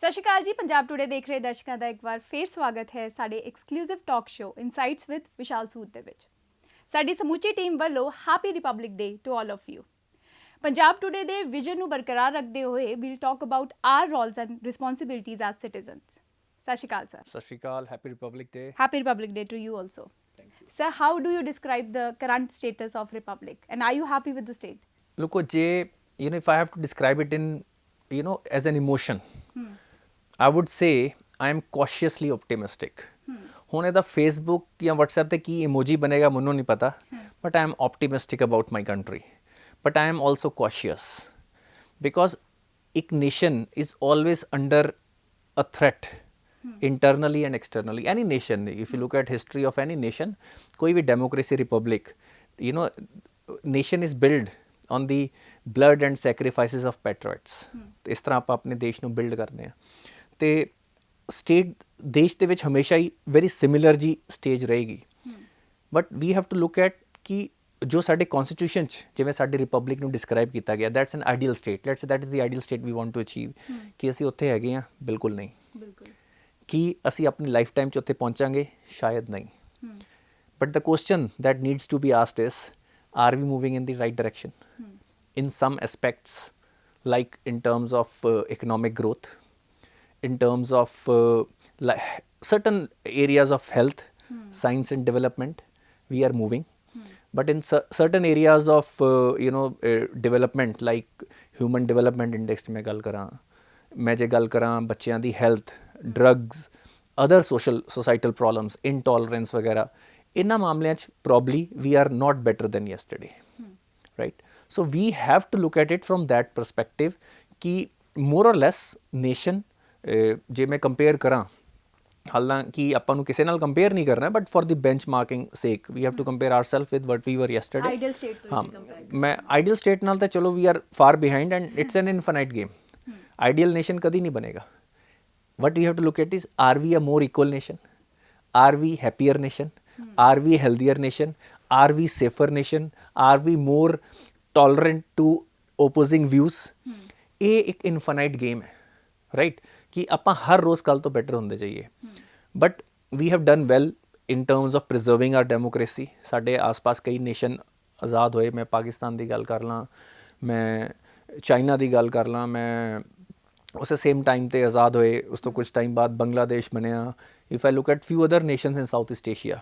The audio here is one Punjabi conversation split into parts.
ਸਤਿ ਸ਼੍ਰੀ ਅਕਾਲ ਜੀ। ਪੰਜਾਬ ਟੂਡੇ ਦੇਖ ਰਹੇ ਦਰਸ਼ਕਾਂ ਦਾ ਇੱਕ ਵਾਰ ਫੇਰ ਸਵਾਗਤ ਹੈ ਸਾਡੇ exclusive talk show insights with Vishal Sood ਦੇ ਵਿੱਚ। ਸਾਡੀ ਸਮੁੱਚੀ ਟੀਮ ਵੱਲੋਂ happy republic day to all of you. Punjab today ਦੇ ਵਿਜ਼ਨ ਨੂੰ ਬਰਕਰਾਰ ਰੱਖਦੇ ਹੋਏ we'll talk about our roles and responsibilities as citizens. ਸਤਿ ਸ਼੍ਰੀ ਅਕਾਲ ਸਰ। ਸਤਿ ਸ਼੍ਰੀ ਅਕਾਲ, happy republic day. Happy Republic Day to you also. Sir, how do you describe the current status of Republic? And are you happy with the state? Look, if I have to describe it in, as an emotion, I would say I am cautiously optimistic. ਹੁਣ ਇਹਦਾ ਫੇਸਬੁੱਕ ਜਾਂ WhatsApp ਤੇ ਕੀ ਇਮੋਜੀ ਬਣੇਗਾ ਮੈਨੂੰ ਨਹੀਂ ਪਤਾ, but I am optimistic about my country. But I am also cautious because ਇੱਕ nation is always under a threat. Internally and externally, any nation, if you look at history of any nation, koi bhi democracy republic, nation is built on the blood and sacrifices of patriots. ਇਸ ਤਰ੍ਹਾਂ ਆਪਾਂ ਆਪਣੇ ਦੇਸ਼ ਨੂੰ ਬਿਲਡ ਕਰਨੇ ਆ ਤੇ ਸਟੇਟ ਦੇਸ਼ ਦੇ ਵਿੱਚ ਹਮੇਸ਼ਾ ਹੀ ਵੈਰੀ ਸਿਮਿਲਰ ਜੀ ਸਟੇਜ ਰਹੇਗੀ, but we have to look at ਕਿ ਜੋ ਸਾਡੇ ਕਨਸਟੀਟਿਊਸ਼ਨ 'ਚ ਜਿਵੇਂ ਸਾਡੀ ਰਿਪਬਲਿਕ ਨੂੰ ਡਿਸਕ੍ਰਾਈਬ ਕੀਤਾ ਗਿਆ, that's an ideal state, let's say that is the ideal state we want to achieve, ਕਿ ਅਸੀਂ ਉੱਥੇ ਹੈਗੇ ਹਾਂ? ਬਿਲਕੁਲ ਨਹੀਂ। ਕਿ ਅਸੀਂ ਆਪਣੀ ਲਾਈਫ ਟਾਈਮ 'ਚ ਉੱਥੇ ਪਹੁੰਚਾਂਗੇ? ਸ਼ਾਇਦ ਨਹੀਂ। But the question that needs to be asked is, are we moving in the right direction in some aspects, like in terms of economic growth, in terms of certain areas of health, science and development, we are moving. But in certain areas of development, like human development index मैं गल करा बच्चों की health, drugs, other societal problems, intolerance वगैरह, इन्हां मामलों च probably we are not better than yesterday, right? So we have to look at it from that perspective कि more or less nation, ਜੇ ਮੈਂ ਕੰਪੇਅਰ ਕਰਾਂ, ਹਾਲਾਂਕਿ ਆਪਾਂ ਨੂੰ ਕਿਸੇ ਨਾਲ ਕੰਪੇਅਰ ਨਹੀਂ ਕਰਨਾ, but for the benchmarking sake we have to compare ourself with what we were yesterday. Ideal state ਤੋਂ ਮੈਂ ਆਈਡੀਅਲ ਸਟੇਟ ਨਾਲ ਤਾਂ ਚਲੋ we are far behind and it's an infinite game. Ideal nation ਕਦੀ ਨਹੀਂ ਬਣੇਗਾ। what we have to look at is, are we a more equal nation? Are we happier nation? Are we healthier nation? Are we safer nation? Are we more tolerant to opposing views? ਇਹ ਇੱਕ ਇਨਫਾਈਨਾਈਟ ਗੇਮ ਹੈ, ਰਾਈਟ, ਕਿ ਆਪਾਂ ਹਰ ਰੋਜ਼ ਕੱਲ੍ਹ ਤੋਂ ਬੈਟਰ ਹੁੰਦੇ ਜਾਈਏ। But we have done well in terms of preserving our democracy. ਸਾਡੇ ਆਸ-ਪਾਸ ਕਈ ਨੇਸ਼ਨ ਆਜ਼ਾਦ ਹੋਏ, ਮੈਂ ਪਾਕਿਸਤਾਨ ਦੀ ਗੱਲ ਕਰ ਲਾਂ, ਮੈਂ ਚਾਈਨਾ ਦੀ ਗੱਲ ਕਰ ਲਾਂ, ਮੈਂ ਉਸੇ ਸੇਮ ਟਾਈਮ 'ਤੇ ਆਜ਼ਾਦ ਹੋਏ, ਉਸ ਤੋਂ ਕੁਝ ਟਾਈਮ ਬਾਅਦ ਬੰਗਲਾਦੇਸ਼ ਬਣਿਆ। If I look at ਫਿਊ other nations in south East Asia,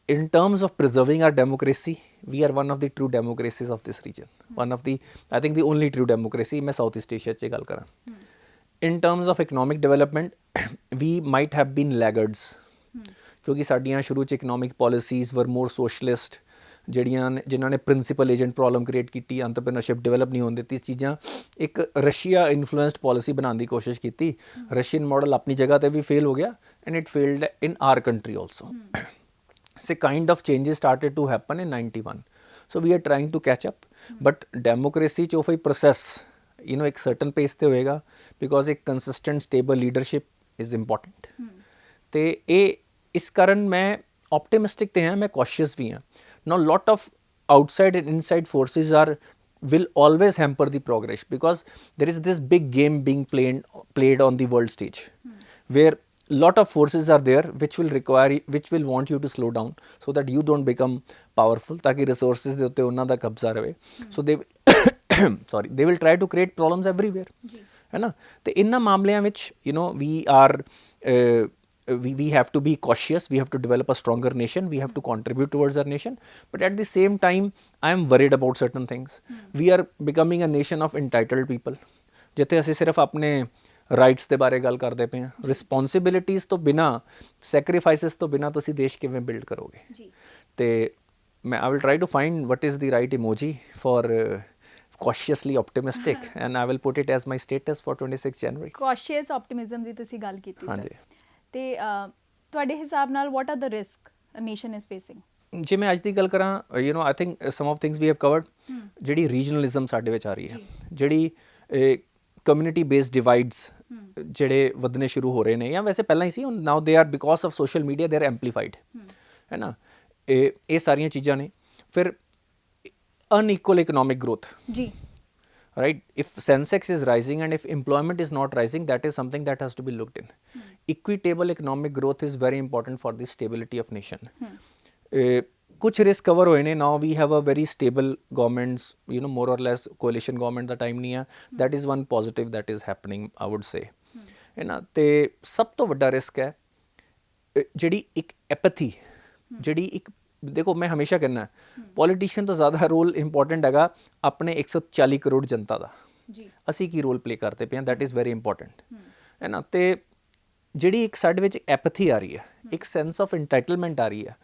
in terms of preserving our democracy, we are one of the true democracies of this region. One of the, I think the only true democracy मैं South East Asia 'ਚ ਗੱਲ ਕਰਾਂ। In terms of economic development, we might have been laggards, ਕਿਉਂਕਿ ਸਾਡੀਆਂ ਸ਼ੁਰੂ 'ਚ economic policies were more socialist, ਜਿਨ੍ਹਾਂ ਨੇ ਪ੍ਰਿੰਸੀਪਲ ਏਜੰਟ ਪ੍ਰੋਬਲਮ ਕ੍ਰੀਏਟ ਕੀਤੀ, ਐਂਟਰਪ੍ਰੀਨਰਸ਼ਿਪ ਡਿਵੈਲਪ ਨਹੀਂ ਹੋਣ ਦਿੱਤੀ ਚੀਜ਼ਾਂ। ਇੱਕ ਰਸ਼ੀਆ ਇਨਫਲੂਐਂਸਡ ਪਾਲਿਸੀ ਬਣਾਉਣ ਦੀ ਕੋਸ਼ਿਸ਼ ਕੀਤੀ। ਰਸ਼ੀਅਨ ਮਾਡਲ ਆਪਣੀ ਜਗ੍ਹਾ 'ਤੇ ਵੀ ਫੇਲ ਹੋ ਗਿਆ and it failed in our country also. So kind of changes started to happen in 91. So we are trying to catch up. But democracy ਚ ਉਹ ਫਿਰ process, ਇੱਕ certain pace ਤੇ ਹੋਏਗਾ, because ਇੱਕ consistent stable leadership is important. ਤੇ ਇਹ ਇਸ ਕਾਰਨ ਮੈਂ optimistic ਤੇ ਹਾਂ, ਮੈਂ cautious ਵੀ ਹਾਂ। Now lot of outside and inside forces will always hamper the progress, because there is this big game being played on the world stage, where lot of forces are there which will want you to slow down so that you don't become powerful, ताकि resources ਦੇ ਉੱਤੇ ਉਹਨਾਂ ਦਾ ਕਬਜ਼ਾ ਰਹੇ। so they will try to create problems everywhere, ਹੈ ਨਾ। ਤੇ ਇਹਨਾਂ ਮਾਮਲਿਆਂ ਵਿੱਚ we have to be cautious, we have to develop a stronger nation, we have to contribute towards our nation, but at the same time I am worried about certain things. We are becoming a nation of entitled people, ਜਿੱਥੇ ਅਸੀਂ ਸਿਰਫ ਆਪਣੇ ਰਾਈਟਸ ਦੇ ਬਾਰੇ ਗੱਲ ਕਰਦੇ ਪਏ ਹਾਂ। ਰਿਸਪੌਂਸਿਬਿਲਿਟੀਜ਼ ਤੋਂ ਬਿਨਾਂ, ਸੈਕਰੀਫਾਈਸਿਸ ਤੋਂ ਬਿਨਾਂ ਤੁਸੀਂ ਦੇਸ਼ ਕਿਵੇਂ ਬਿਲਡ ਕਰੋਗੇ? ਤੇ ਮੈਂ I will try to find what is the right emoji for cautiously optimistic, and I will put it as my status for 26 January. Cautious optimism ਦੀ ਤੁਸੀਂ ਗੱਲ ਕੀਤੀ ਸਰ, ਤੇ ਤੁਹਾਡੇ ਹਿਸਾਬ ਨਾਲ what are the risk a nation is facing? ਜੇ ਮੈਂ ਅੱਜ ਦੀ ਗੱਲ ਕਰਾਂ, I think some of things we have covered. ਜਿਹੜੀ ਰੀਜਨਲਿਜ਼ਮ ਸਾਡੇ ਵਿੱਚ ਆ ਰਹੀ ਹੈ, ਜਿਹੜੀ ਕਮਿਊਨਿਟੀ ਬੇਸਡ ਡਿਵਾਈਡਸ ਜਿਹੜੇ ਵਧਣੇ ਸ਼ੁਰੂ ਹੋ ਰਹੇ ਨੇ, ਜਾਂ ਵੈਸੇ ਪਹਿਲਾਂ ਹੀ ਸੀ, ਹੁਣ now they are because of social media they are amplified, ਹੈ ਨਾ। ਇਹ ਸਾਰੀਆਂ ਚੀਜ਼ਾਂ ਨੇ। ਫਿਰ ਅਨਈਕੁਅਲ ਇਕਨੋਮਿਕ ਗਰੋਥ ਜੀ, right? If Sensex is rising and if employment is not rising, that is something that has to be looked in. Equitable economic growth is very important for the stability of nation. Kuch risk cover hoye ne. Now we have a very stable governments, you know, more or less coalition government the time ਨਹੀਂ ਹੈ. That is one positive that is happening, I would say. ਹੈ ਨਾ. ਤੇ ਸਭ ਤੋਂ ਵੱਡਾ ਰਿਸਕ ਹੈ ਜਿਹੜੀ ਇੱਕ ਐਪਥੀ, ਜਿਹੜੀ ਇੱਕ, ਦੇਖੋ ਮੈਂ ਹਮੇਸ਼ਾ ਕਹਿੰਦਾ ਪੋਲੀਟੀਸ਼ੀਅਨ ਤੋਂ ਜ਼ਿਆਦਾ ਰੋਲ ਇੰਪੋਰਟੈਂਟ ਹੈਗਾ ਆਪਣੇ 140 ਕਰੋੜ ਜਨਤਾ ਦਾ. ਅਸੀਂ ਕੀ ਰੋਲ ਪਲੇ ਕਰਦੇ ਪਏ ਹਾਂ, ਦੈਟ ਇਜ਼ ਵੈਰੀ ਇੰਪੋਰਟੈਂਟ, ਹੈ ਨਾ. ਤੇ ਜਿਹੜੀ ਇੱਕ ਸਾਡੇ ਵਿੱਚ ਐਪਥੀ ਆ ਰਹੀ ਹੈ, ਇੱਕ ਸੈਂਸ ਆਫ ਇੰਟਾਈਟਲਮੈਂਟ ਆ ਰਹੀ ਹੈ,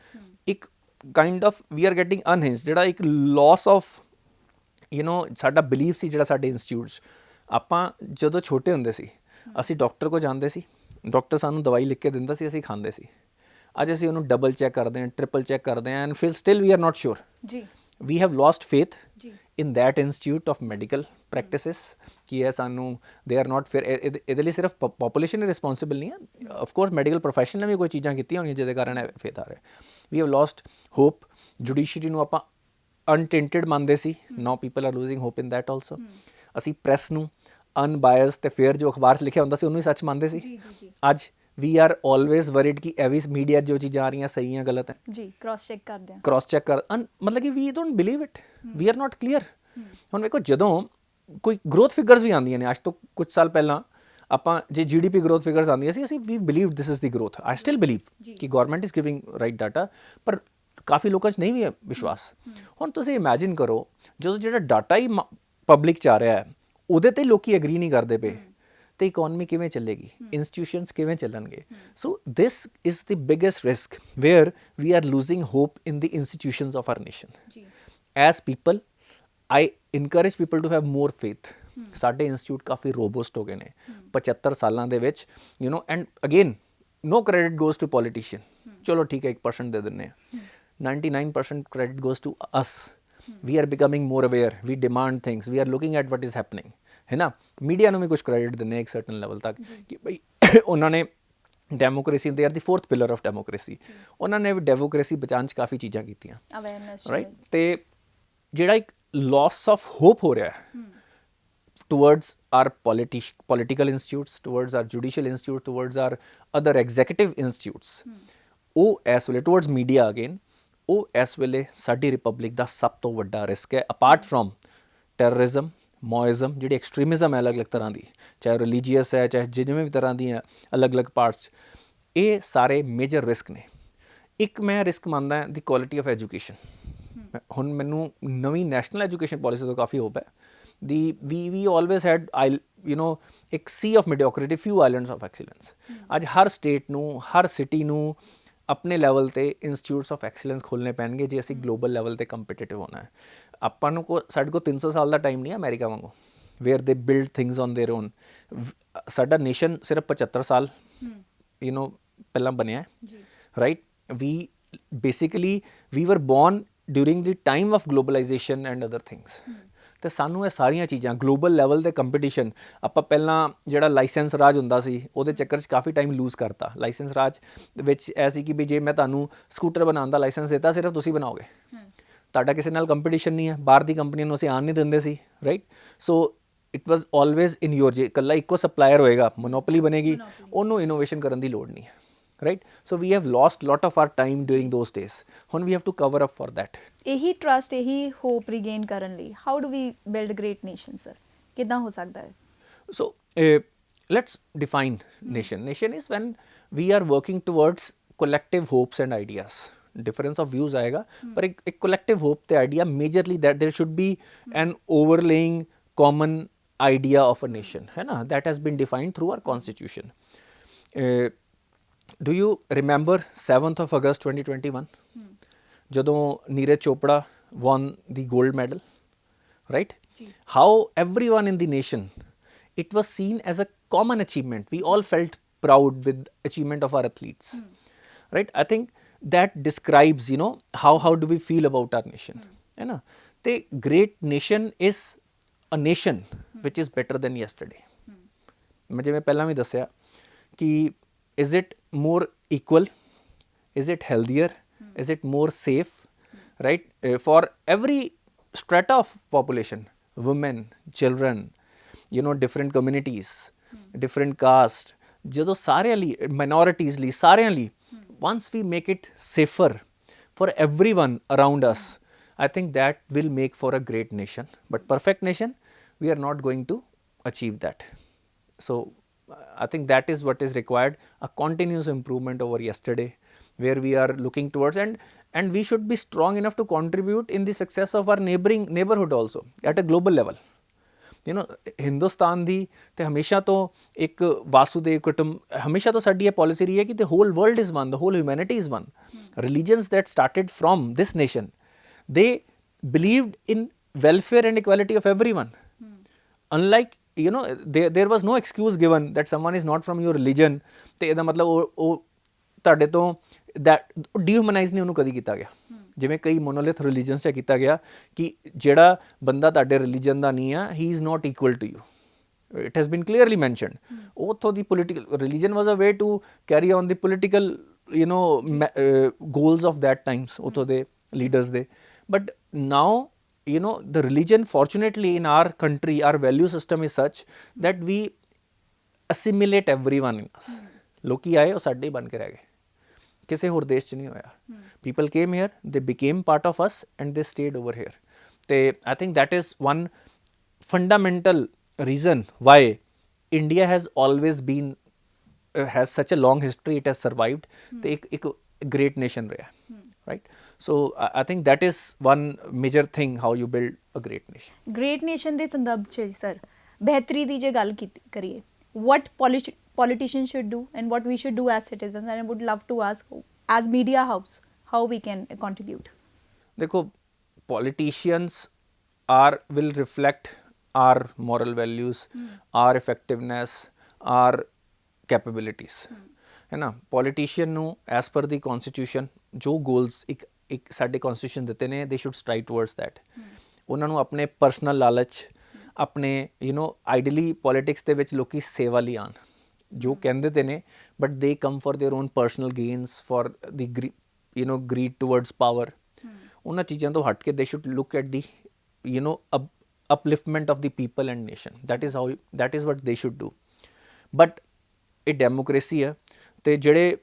ਇੱਕ kind of we are getting unhinged, ਜਿਹੜਾ ਇੱਕ ਲਾਸ ਆਫ ਯੂ ਨੋ ਸਾਡਾ ਬਿਲੀਵ ਸੀ ਜਿਹੜਾ ਸਾਡੇ ਇੰਸਟੀਟਿਊਟਸ. ਆਪਾਂ ਜਦੋਂ ਛੋਟੇ ਹੁੰਦੇ ਸੀ ਅਸੀਂ ਡਾਕਟਰ ਕੋਲ ਜਾਂਦੇ ਸੀ, ਡਾਕਟਰ ਸਾਨੂੰ ਦਵਾਈ ਲਿਖ ਕੇ ਦਿੰਦਾ ਸੀ, ਅਸੀਂ ਖਾਂਦੇ ਸੀ. ਅੱਜ ਅਸੀਂ ਉਹਨੂੰ ਡਬਲ ਚੈੱਕ ਕਰਦੇ ਹਾਂ, ਟ੍ਰਿਪਲ ਚੈੱਕ ਕਰਦੇ ਹਾਂ, ਐਂਡ ਫਿਰ still we are not sure. We have lost faith in that institute of medical practices ਕਿ ਇਹ ਸਾਨੂੰ they are not fair. ਇਹਦੇ ਲਈ ਸਿਰਫ population ਹੀ responsible ਨਹੀਂ ਹੈ, of course medical profession ਨੇ ਵੀ ਕੋਈ ਚੀਜ਼ਾਂ ਕੀਤੀਆਂ ਹੋਣੀਆਂ ਜਿਹਦੇ ਕਾਰਨ ਇਹ ਫੇਥ ਆ ਰਿਹਾ. we have lost hope. judiciary ਨੂੰ ਆਪਾਂ untainted ਮੰਨਦੇ ਸੀ, now people are losing hope in that also. ਅਸੀਂ press ਨੂੰ unbiased ਤੇ fair ਜੋ ਅਖਬਾਰ 'ਚ ਲਿਖਿਆ ਹੁੰਦਾ ਸੀ ਉਹਨੂੰ ਹੀ ਸੱਚ ਮੰਨਦੇ ਸੀ. ਅੱਜ we are always worried ਕਿ ਇਹ ਵੀ ਮੀਡੀਆ ਜੋ ਚੀਜ਼ਾਂ ਆ ਰਹੀਆਂ ਸਹੀ ਹੈ ਗਲਤ ਹੈ ਜੀ, ਕ੍ਰਾਸ ਚੈੱਕ ਕਰਦੇ ਹਾਂ, ਕ੍ਰਾਸ ਚੈੱਕ ਕਰ, ਮਤਲਬ ਕਿ we don't believe it, we are not clear. ਹੁਣ ਵੇਖੋ ਜਦੋਂ ਕੋਈ ਗਰੋਥ ਫਿਗਰਸ ਵੀ ਆਉਂਦੀਆਂ ਨੇ, ਅੱਜ ਤੋਂ ਕੁਝ ਸਾਲ ਪਹਿਲਾਂ ਆਪਾਂ ਜੇ GDP ਗਰੋਥ ਫਿਗਰਸ ਆਉਂਦੀਆਂ ਸੀ, ਅਸੀਂ ਵੀ believe this is the growth. I still believe ਕਿ government is giving right data, ਪਰ ਕਾਫੀ ਲੋਕਾਂ 'ਚ ਨਹੀਂ ਵੀ ਹੈ ਵਿਸ਼ਵਾਸ. ਹੁਣ ਤੁਸੀਂ ਇਮੈਜਿਨ ਕਰੋ ਜਦੋਂ ਜਿਹੜਾ ਡਾਟਾ ਹੀ ਪਬਲਿਕ 'ਚ ਆ ਰਿਹਾ ਹੈ ਉਹਦੇ 'ਤੇ ਲੋਕੀ ਐਗਰੀ ਨਹੀਂ ਕਰਦੇ ਪਏ, ਤੇ ਇਕੋਨਮੀ ਕਿਵੇਂ ਚੱਲੇਗੀ, ਇੰਸਟੀਟਿਊਸ਼ਨਸ ਕਿਵੇਂ ਚੱਲਣਗੇ. So this is the biggest risk where we are losing hope in the institutions of our nation. As people I encourage people to have more faith. ਸਾਡੇ ਇੰਸਟੀਟਿਊਟ ਕਾਫੀ ਰੋਬਸਟ ਹੋ ਗਏ ਨੇ 75 ਸਾਲਾਂ ਦੇ ਵਿੱਚ, you know. And again no credit goes to politician. ਚਲੋ ਠੀਕ ਹੈ 1% ਦੇ ਦਿੰਦੇ ਹਾਂ, 99% credit goes to us. We are becoming more aware, we demand things, we are looking at what is happening, ਹੈ ਨਾ. ਮੀਡੀਆ ਨੂੰ ਵੀ ਕੁਝ ਕ੍ਰੈਡਿਟ ਦਿੰਦੇ ਇੱਕ ਸਰਟਨ ਲੈਵਲ ਤੱਕ ਕਿ ਬਈ ਉਹਨਾਂ ਨੇ democracy, they are the 4th pillar of democracy. ਉਹਨਾਂ ਨੇ ਵੀ ਡੈਮੋਕ੍ਰੇਸੀ ਬਚਾਉਣ 'ਚ ਕਾਫੀ ਚੀਜ਼ਾਂ ਕੀਤੀਆਂ, ਰਾਈਟ. ਤੇ ਜਿਹੜਾ ਇੱਕ loss of hope ਹੋ ਰਿਹਾ ਹੈ towards our political institutes, towards our judicial institutes, towards our other executive institutes, ਉਹ ਇਸ ਵੇਲੇ towards media again, ਉਹ ਇਸ ਵੇਲੇ ਸਾਡੀ ਰਿਪਬਲਿਕ ਦਾ ਸਭ ਤੋਂ ਵੱਡਾ ਰਿਸਕ ਹੈ, ਅਪਾਰਟ ਫਰੋਮ ਟੈਰਰਿਜ਼ਮ, ਮੋਇਜ਼ਮ, ਜਿਹੜੀ ਐਕਸਟਰੀਮਿਜ਼ਮ ਹੈ ਅਲੱਗ-ਅਲੱਗ ਤਰ੍ਹਾਂ ਦੀ, ਚਾਹੇ ਰਿਲੀਜੀਅਸ ਹੈ, ਚਾਹੇ ਜਿਵੇਂ ਵੀ ਤਰ੍ਹਾਂ ਦੀਆਂ ਅਲੱਗ-ਅਲੱਗ ਪਾਰਟਸ, ਇਹ ਸਾਰੇ ਮੇਜਰ ਰਿਸਕ ਨੇ. ਇੱਕ ਮੈਂ ਰਿਸਕ ਮੰਨਦਾ ਦੀ ਕੁਆਲਿਟੀ ਆਫ ਐਜੂਕੇਸ਼ਨ. ਹੁਣ ਮੈਨੂੰ ਨਵੀਂ ਨੈਸ਼ਨਲ ਐਜੂਕੇਸ਼ਨ ਪਾਲਿਸੀ ਤੋਂ ਕਾਫੀ ਹੋਪ ਹੈ. The we always had you know ਇੱਕ sea of mediocrity, few islands of excellence. ਅੱਜ ਹਰ ਸਟੇਟ ਨੂੰ, ਹਰ ਸਿਟੀ ਨੂੰ ਆਪਣੇ ਲੈਵਲ 'ਤੇ ਇੰਸਟੀਟਿਊਟਸ ਆਫ ਐਕਸੀਲੈਂਸ ਖੋਲ੍ਹਣੇ ਪੈਣਗੇ ਜੇ ਅਸੀਂ ਗਲੋਬਲ ਲੈਵਲ 'ਤੇ ਕੰਪੀਟੀਟਿਵ ਹੋਣਾ ਹੈ. ਆਪਾਂ ਨੂੰ ਸਾਡੇ ਕੋਲ 300 ਸਾਲ ਦਾ ਟਾਈਮ ਨਹੀਂ ਹੈ ਅਮਰੀਕਾ ਵਾਂਗੂ, where they build things on their own. ਸਾਡਾ ਨੇਸ਼ਨ ਸਿਰਫ 75 ਸਾਲ ਯੂ ਨੋ ਪਹਿਲਾਂ ਬਣਿਆ, right. We basically we were born during the time of globalisation and other things. ਅਤੇ ਸਾਨੂੰ ਇਹ ਸਾਰੀਆਂ ਚੀਜ਼ਾਂ ਗਲੋਬਲ ਲੈਵਲ 'ਤੇ ਕੰਪੀਟੀਸ਼ਨ, ਆਪਾਂ ਪਹਿਲਾਂ ਜਿਹੜਾ ਲਾਇਸੈਂਸ ਰਾਜ ਹੁੰਦਾ ਸੀ ਉਹਦੇ ਚੱਕਰ 'ਚ ਕਾਫੀ ਟਾਈਮ ਲੂਜ਼ ਕਰਤਾ. ਲਾਇਸੈਂਸ ਰਾਜ ਵਿੱਚ ਇਹ ਸੀ ਕਿ ਵੀ ਜੇ ਮੈਂ ਤੁਹਾਨੂੰ ਸਕੂਟਰ ਬਣਾਉਣ ਦਾ ਲਾਇਸੈਂਸ ਦਿੱਤਾ, ਸਿਰਫ ਤੁਸੀਂ ਬਣਾਓਗੇ, ਤੁਹਾਡਾ ਕਿਸੇ ਨਾਲ ਕੰਪੀਟੀਸ਼ਨ ਨਹੀਂ ਹੈ, ਬਾਹਰ ਦੀ ਕੰਪਨੀਆਂ ਨੂੰ ਅਸੀਂ ਆਉਣ ਨਹੀਂ ਦਿੰਦੇ ਸੀ, right. So it was always in your, ਜੇ ਇਕੱਲਾ ਇੱਕੋ ਸਪਲਾਇਰ ਹੋਏਗਾ, ਮੋਨੋਪੋਲੀ ਬਣੇਗੀ, ਉਹਨੂੰ ਇਨੋਵੇਸ਼ਨ ਕਰਨ ਦੀ ਲੋੜ ਨਹੀਂ ਹੈ, right. So we have lost lot of our time during those days. ਹੁਣ we have to cover up for that. ਇਹੀ ਟਰਸਟ, ਇਹੀ ਹੋਪ ਰੀਗੇਨ ਕਰਨ ਲਈ how do we build great nation, sir? ਕਿੱਦਾਂ ਹੋ ਸਕਦਾ ਹੈ? So let's define nation. Nation is when we are working towards collective hopes and ideas. Difference of views ਆਏਗਾ, ਪਰ ਇੱਕ collective hope ਤੇ idea majorly that there should be an overlaying common idea of a nation, ਹੈ ਨਾ. That has been defined through our constitution. Do you remember 7th of August 2021? ਜਦੋਂ Neeraj Chopra won the gold medal, right? How everyone in the nation, it was seen as a common achievement. We all felt proud with achievement of our athletes, right? I think that describes, you know, how do we feel about our nation, है ना. The great nation is a nation which is better than yesterday. मैं जिवें ਪਹਿਲਾਂ ਵੀ ਦੱਸਿਆ ਕਿ is it more equal, is it healthier, is it more safe, right? For every strata of population, women, children, different communities, different caste, ਜਦੋਂ ਸਾਰਿਆਂ ਲਈ, minorities ਲਈ, ਸਾਰਿਆਂ ਲਈ, once we make it safer for everyone around us, I think that will make for a great nation. But perfect nation, we are not going to achieve that. So I think that is what is required, a continuous improvement over yesterday, where we are looking towards, and we should be strong enough to contribute in the success of our neighborhood also at a global level. Hindustan ਦੀ ਤੇ ਹਮੇਸ਼ਾ ਤੋਂ ਇੱਕ ਵਾਸੁਦੇਵ ਕੁਟੁੰਬ, ਹਮੇਸ਼ਾ ਤੋਂ ਸਾਡੀ ਇਹ ਪਾਲਿਸੀ ਰਹੀ ਹੈ ਕਿ the whole world is one, the whole humanity is one. Religions that started from this nation, they believed in welfare and equality of everyone. Unlike, there was no excuse given that someone is not from your religion, ਤੇ ਇਹਦਾ ਮਤਲਬ ਉਹ ਤੁਹਾਡੇ ਤੋਂ ਡੀਹਿਊਮਨਾਈਜ਼ ਨਹੀਂ ਉਹਨੂੰ ਕਦੀ ਕੀਤਾ ਗਿਆ, ਜਿਵੇਂ ਕਈ ਮੋਨੋਲਿਥ ਰਿਲੀਜਨਸ 'ਚ ਕੀਤਾ ਗਿਆ ਕਿ ਜਿਹੜਾ ਬੰਦਾ ਤੁਹਾਡੇ ਰਿਲੀਜਨ ਦਾ ਨਹੀਂ ਆ, he is not equal to you. It has been clearly mentioned. ਉੱਥੋਂ ਦੀ political religion was a way to carry on the political goals of that times, ਉੱਥੋਂ ਦੇ ਲੀਡਰਸ ਦੇ. But now the religion, fortunately in our country, our value system is such that we assimilate everyone in us. ਲੋਕੀ ਆਏ ਉਹ ਸਾਡੇ ਹੀ ਬਣ ਕੇ ਰਹਿ ਗਏ, ਕਿਸੇ ਹੋਰ ਦੇਸ਼ 'ਚ ਨਹੀਂ ਹੋਇਆ. people came here, they became part of us and they stayed over here. ਤੇ I think that is one fundamental reason why India has always been has such a long history, it has survived, ਤੇ ਇੱਕ great nation ਰਿਹਾ, right? So I think that is one major thing how you build a great nation. Great nation ਦੇ ਸੰਦਰਭ 'ਚ ਸਰ ਬਿਹਤਰੀ ਦੀ ਜੇ ਗੱਲ ਕਰੀਏ, what politicians should do and what we should do as citizens, and I would love to ask as media house how we can contribute. देखो, politicians will reflect our moral values, our effectiveness, our capabilities, है ना. ਪੋਲੀਟੀਸ਼ੀਅਨ ਨੂੰ ਐਸ ਪਰ ਦੀ ਕਨਸਟੀਟਿਊਸ਼ਨ ਜੋ ਗੋਲਸ ਇੱਕ ਸਾਡੇ ਕਨਸਟੀਟਿਊਸ਼ਨ ਦਿੱਤੇ ਨੇ, ਦੇ ਸ਼ੁੱਡ ਸਟ੍ਰਾਈਵ ਟੂਵਰਡਸ ਦੈਟ. ਉਹਨਾਂ ਨੂੰ ਆਪਣੇ ਪਰਸਨਲ ਲਾਲਚ, ਆਪਣੇ ਆਈਡਲੀ ਪੋਲੀਟਿਕਸ ਦੇ ਵਿੱਚ ਲੋਕੀ ਸੇਵਾ ਲਈ ਆਉਣ, ਜੋ ਕਹਿੰਦੇ ਤੇ ਨੇ, but they come for their own personal gains, for the greed towards power. ਉਹਨਾਂ ਚੀਜ਼ਾਂ ਤੋਂ ਹਟ ਕੇ they should look at the upliftment of the people and nation. that is what they should do. but ਇਹ ਡੈਮੋਕ੍ਰੇਸੀ ਹੈ, ਤੇ ਜਿਹੜੇ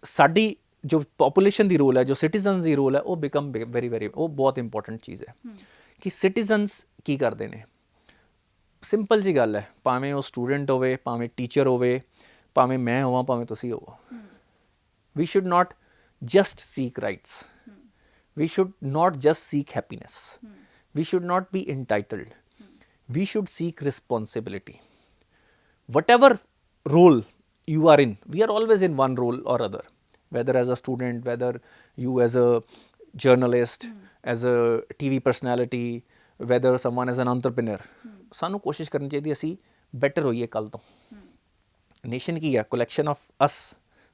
ਸਾਡੀ ਜੋ ਪੋਪੂਲੇਸ਼ਨ ਦੀ ਰੋਲ ਹੈ, ਜੋ ਸਿਟੀਜ਼ਨਸ ਦੀ ਰੋਲ ਹੈ, ਉਹ ਬਿਕਮ ਵੈਰੀ ਵੈਰੀ, ਉਹ ਬਹੁਤ ਇੰਪੋਰਟੈਂਟ ਚੀਜ਼ ਹੈ ਕਿ ਸਿਟੀਜ਼ਨਸ ਕੀ ਕਰਦੇ ਨੇ. ਸਿੰਪਲ ਜੀ ਗੱਲ ਹੈ, ਭਾਵੇਂ ਉਹ ਸਟੂਡੈਂਟ ਹੋਵੇ, ਭਾਵੇਂ ਟੀਚਰ ਹੋਵੇ, ਭਾਵੇਂ ਮੈਂ ਹੋਵਾਂ, ਭਾਵੇਂ ਤੁਸੀਂ ਹੋਵੋ, we should not just seek rights, we should not just seek happiness, we should not be entitled, we should seek responsibility. Whatever role you are in, we are always in one role or other, whether as a student, whether you as a journalist, as a TV personality, whether someone as an entrepreneur. ਸਾਨੂੰ ਕੋਸ਼ਿਸ਼ ਕਰਨੀ ਚਾਹੀਦੀ ਅਸੀਂ ਬੈਟਰ ਹੋਈਏ ਕੱਲ੍ਹ ਤੋਂ. ਨੇਸ਼ਨ ਕੀ ਹੈ? Collection of us,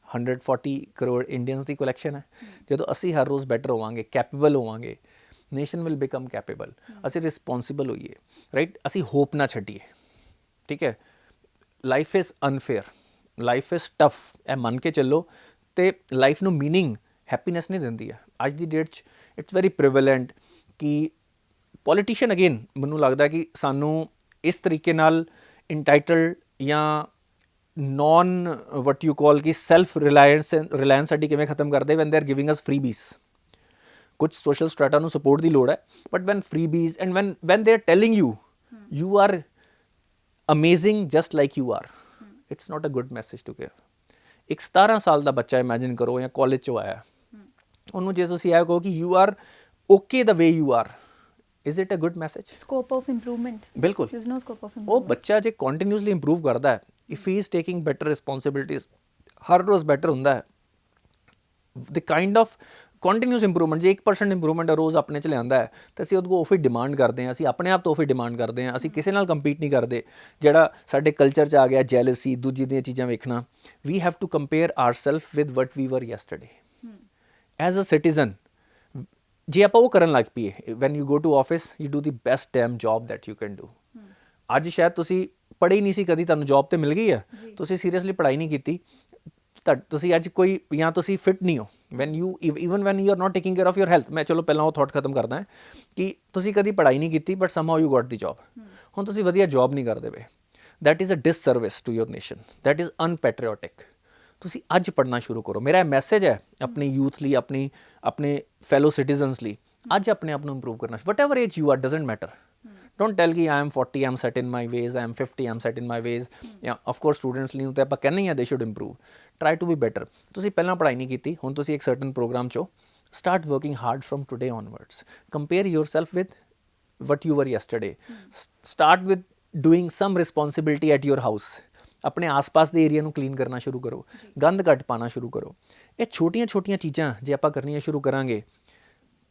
140 crore Indians the collection ਹੈ. ਜਦੋਂ ਅਸੀਂ ਹਰ ਰੋਜ਼ ਬੈਟਰ ਹੋਵਾਂਗੇ, ਕੈਪੇਬਲ ਹੋਵਾਂਗੇ, ਨੇਸ਼ਨ ਵਿਲ ਬਿਕਮ ਕੈਪੇਬਲ. ਅਸੀਂ ਰਿਸਪੋਂਸੀਬਲ ਹੋਈਏ, ਰਾਈਟ? ਅਸੀਂ ਹੋਪ ਨਾ ਛੱਡੀਏ, ਠੀਕ ਹੈ? Life is unfair, life is tough, ਇਹ ਮੰਨ ਕੇ ਚੱਲੋ, ਅਤੇ ਲਾਈਫ ਨੂੰ ਮੀਨਿੰਗ ਹੈਪੀਨੈਸ ਨਹੀਂ ਦਿੰਦੀ ਹੈ. ਅੱਜ ਦੀ ਡੇਟ 'ਚ ਇਟਸ ਵੈਰੀ ਪ੍ਰੀਵੈਲੈਂਟ ਕਿ ਪੋਲੀਟੀਸ਼ੀਅਨ, ਅਗੇਨ ਮੈਨੂੰ ਲੱਗਦਾ ਕਿ ਸਾਨੂੰ ਇਸ ਤਰੀਕੇ ਨਾਲ ਇੰਟਾਈਟਲਡ ਜਾਂ ਨੋਨ ਵਟ ਯੂ ਕਾਲ ਕਿ ਸੈਲਫ ਰਿਲਾਇੰਸ ਸਾਡੀ ਕਿਵੇਂ ਖਤਮ ਕਰਦੇ, ਵੈਨ ਦੇ ਆਰ ਗਿਵਿੰਗ ਅਸ ਫਰੀਬੀਜ਼. ਕੁਛ ਸੋਸ਼ਲ ਸਟ੍ਰੈਟਾ ਨੂੰ ਸਪੋਰਟ ਦੀ ਲੋੜ ਹੈ, but when freebies and when they are telling you are amazing just like you are, it's not a good message to give. ਇੱਕ 17 ਸਾਲ ਦਾ ਬੱਚਾ ਇਮੈਜਿਨ ਕਰੋ, ਜਾਂ ਕਾਲਜ 'ਚੋਂ ਆਇਆ, ਉਹਨੂੰ ਜੇ ਤੁਸੀਂ ਇਹ ਕਹੋ ਕਿ you R okay the way you are, is it a good message? Scope of improvement. ਬਿਲਕੁਲ. There is no scope of improvement. ਉਹ ਬੱਚਾ ਜੇ ਕੰਟੀਨਿਊਸਲੀ ਇੰਪਰੂਵ ਕਰਦਾ ਹੈ, if he is taking better responsibilities, ਹਰ ਰੋਜ਼ ਬੈਟਰ ਹੁੰਦਾ ਹੈ, the kind of continuous improvement, ਜੇ 1% ਇੰਪਰੂਵਮੈਂਟ ਰੋਜ਼ ਆਪਣੇ 'ਚ ਲਿਆਉਂਦਾ ਹੈ, ਤਾਂ ਅਸੀਂ ਉਹਦੇ ਕੋਲ ਉਹ ਡਿਮਾਂਡ ਕਰਦੇ ਹਾਂ, ਅਸੀਂ ਆਪਣੇ ਆਪ ਤੋਂ ਉਹ ਡਿਮਾਂਡ ਕਰਦੇ ਹਾਂ. ਅਸੀਂ ਕਿਸੇ ਨਾਲ ਕੰਪੀਟ ਨਹੀਂ ਕਰਦੇ, ਜਿਹੜਾ ਸਾਡੇ ਕਲਚਰ 'ਚ ਆ ਗਿਆ ਜੈਲਸੀ, ਦੂਜੀ ਦੀਆਂ ਚੀਜ਼ਾਂ ਵੇਖਣਾ. we have to compare ourselves with what we were yesterday. as a citizen, ਜੇ ਆਪਾਂ ਉਹ ਕਰਨ ਲੱਗ ਪਈਏ, when you go to office, you do the best time job that you can do. ਅੱਜ ਸ਼ਾਇਦ ਤੁਸੀਂ ਪੜ੍ਹੇ ਹੀ ਨਹੀਂ ਸੀ ਕਦੀ, ਤੁਹਾਨੂੰ ਜੋਬ ਤੇ ਮਿਲ ਗਈ ਹੈ, ਤੁਸੀਂ ਸੀਰੀਅਸਲੀ ਪੜ੍ਹਾਈ ਨਹੀਂ ਕੀਤੀ, ਤੁਸੀਂ ਅੱਜ ਕੋਈ, ਜਾਂ ਤੁਸੀਂ ਫਿਟ ਨਹੀਂ ਹੋ, when you even when you are not taking care of your health. ਮੈਂ ਚਲੋ ਪਹਿਲਾਂ ਉਹ ਥੋਟ ਖਤਮ ਕਰਦਾ ਕਿ ਤੁਸੀਂ ਕਦੀ ਪੜ੍ਹਾਈ ਨਹੀਂ ਕੀਤੀ but somehow you got the job, ਹੁਣ ਤੁਸੀਂ ਵਧੀਆ ਜੋਬ ਨਹੀਂ ਕਰਦੇ ਪਏ, that is a disservice to your nation, that is unpatriotic. ਤੁਸੀਂ ਅੱਜ ਪੜ੍ਹਨਾ ਸ਼ੁਰੂ ਕਰੋ। ਮੇਰਾ ਇਹ ਮੈਸੇਜ ਹੈ ਆਪਣੀ ਯੂਥ ਲਈ, ਆਪਣੇ ਫੈਲੋ ਸਿਟੀਜ਼ਨਸ ਲਈ, ਅੱਜ ਆਪਣੇ ਆਪ ਨੂੰ ਇੰਪਰੂਵ ਕਰਨਾ। Whatever age you are doesn't matter. Don't tell ਕਿ I am 40, I am set in my ways, I am 50, I am set in my ways. Yeah, of course students ਲਈ ਤਾਂ ਆਪਾਂ ਕਹਿੰਦੇ ਹਾਂ they should improve. Try to be better. ਤੁਸੀਂ ਪਹਿਲਾਂ ਪੜ੍ਹਾਈ ਨਹੀਂ ਕੀਤੀ, ਹੁਣ ਤੁਸੀਂ ਇੱਕ certain program 'ਚੋਂ start working hard from today onwards. Compare yourself with what you were yesterday. Start with doing some responsibility at your house. ਆਪਣੇ ਆਸ-ਪਾਸ ਦੇ ਏਰੀਆ ਨੂੰ ਕਲੀਨ ਕਰਨਾ ਸ਼ੁਰੂ ਕਰੋ, ਗੰਦ ਘੱਟ ਪਾਉਣਾ ਸ਼ੁਰੂ ਕਰੋ। ਇਹ ਛੋਟੀਆਂ-ਛੋਟੀਆਂ ਚੀਜ਼ਾਂ ਜੇ ਆਪਾਂ ਕਰਨੀਆਂ ਸ਼ੁਰੂ ਕਰਾਂਗੇ,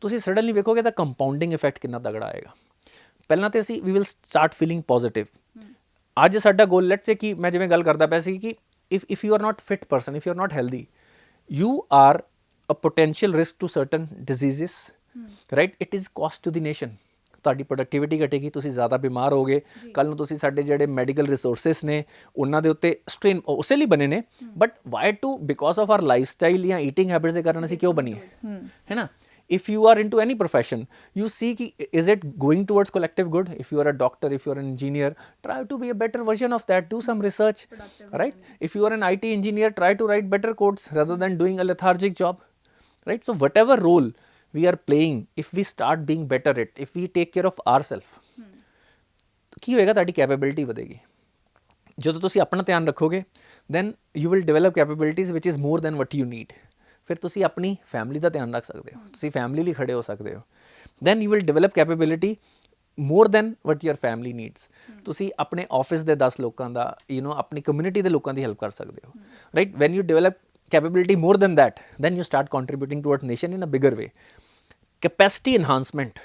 ਤੁਸੀਂ ਸਡਨਲੀ ਵੇਖੋਗੇ ਤਾਂ ਕੰਪਾਊਂਡਿੰਗ ਇਫੈਕਟ ਕਿੰਨਾ ਤਗੜਾ ਆਏਗਾ। ਪਹਿਲਾਂ ਤਾਂ ਅਸੀਂ we will start feeling positive. ਅੱਜ ਸਾਡਾ ਗੋਲ, ਲੈਟਸ ਸੇ ਕਿ ਮੈਂ ਜਿਵੇਂ ਗੱਲ ਕਰਦਾ ਪਿਆ ਸੀ ਕਿ if you are not fit person, if you are not healthy, you are a potential risk to certain diseases, right. It is cost to the nation. ਤੁਹਾਡੀ ਪ੍ਰੋਡਕਟੀਵਿਟੀ ਘਟੇਗੀ, ਤੁਸੀਂ ਜ਼ਿਆਦਾ ਬਿਮਾਰ ਹੋਗੇ। ਕੱਲ੍ਹ ਨੂੰ ਤੁਸੀਂ ਸਾਡੇ ਜਿਹੜੇ ਮੈਡੀਕਲ ਰਿਸੋਰਸਿਸ ਨੇ ਉਹਨਾਂ ਦੇ ਉੱਤੇ ਸਟ੍ਰੇਨ ਉਸੇ ਲਈ ਬਣੇ ਨੇ, but why to because of our lifestyle ਜਾਂ ਈਟਿੰਗ ਹੈਬਿਟਸ ਦੇ ਕਾਰਨ ਅਸੀਂ ਕਿਉਂ ਬਣੀਏ, ਹੈ ਨਾ। If you are into any profession, you see ki, is it going towards collective good? If you are a doctor, if you are an engineer, try to be a better version of that. Do some research, right? If you are an IT engineer, try to write better codes rather than doing a lethargic job, right? So whatever role we are playing, if we start being better at, if we take care of ourselves, ਕੀ ਹੋਏਗਾ, ਤੁਹਾਡੀ ਕੈਪੇਬਿਲਿਟੀ ਵਧੇਗੀ। ਜਦੋਂ ਤੁਸੀਂ ਆਪਣਾ ਧਿਆਨ ਰੱਖੋਗੇ, then you will develop capabilities which is more than what you need. ਫਿਰ ਤੁਸੀਂ ਆਪਣੀ ਫੈਮਿਲੀ ਦਾ ਧਿਆਨ ਰੱਖ ਸਕਦੇ ਹੋ, ਤੁਸੀਂ ਫੈਮਿਲੀ ਲਈ ਖੜੇ ਹੋ ਸਕਦੇ ਹੋ। Then you will develop capability more than what your family needs. ਤੁਸੀਂ ਆਪਣੇ ਆਫਿਸ ਦੇ 10 ਲੋਕਾਂ ਦਾ, ਆਪਣੀ ਕਮਿਊਨਿਟੀ ਦੇ ਲੋਕਾਂ ਦੀ ਹੈਲਪ ਕਰ ਸਕਦੇ ਹੋ, right. When you develop capability more than that, then you start contributing toward nation in a bigger way. Capacity enhancement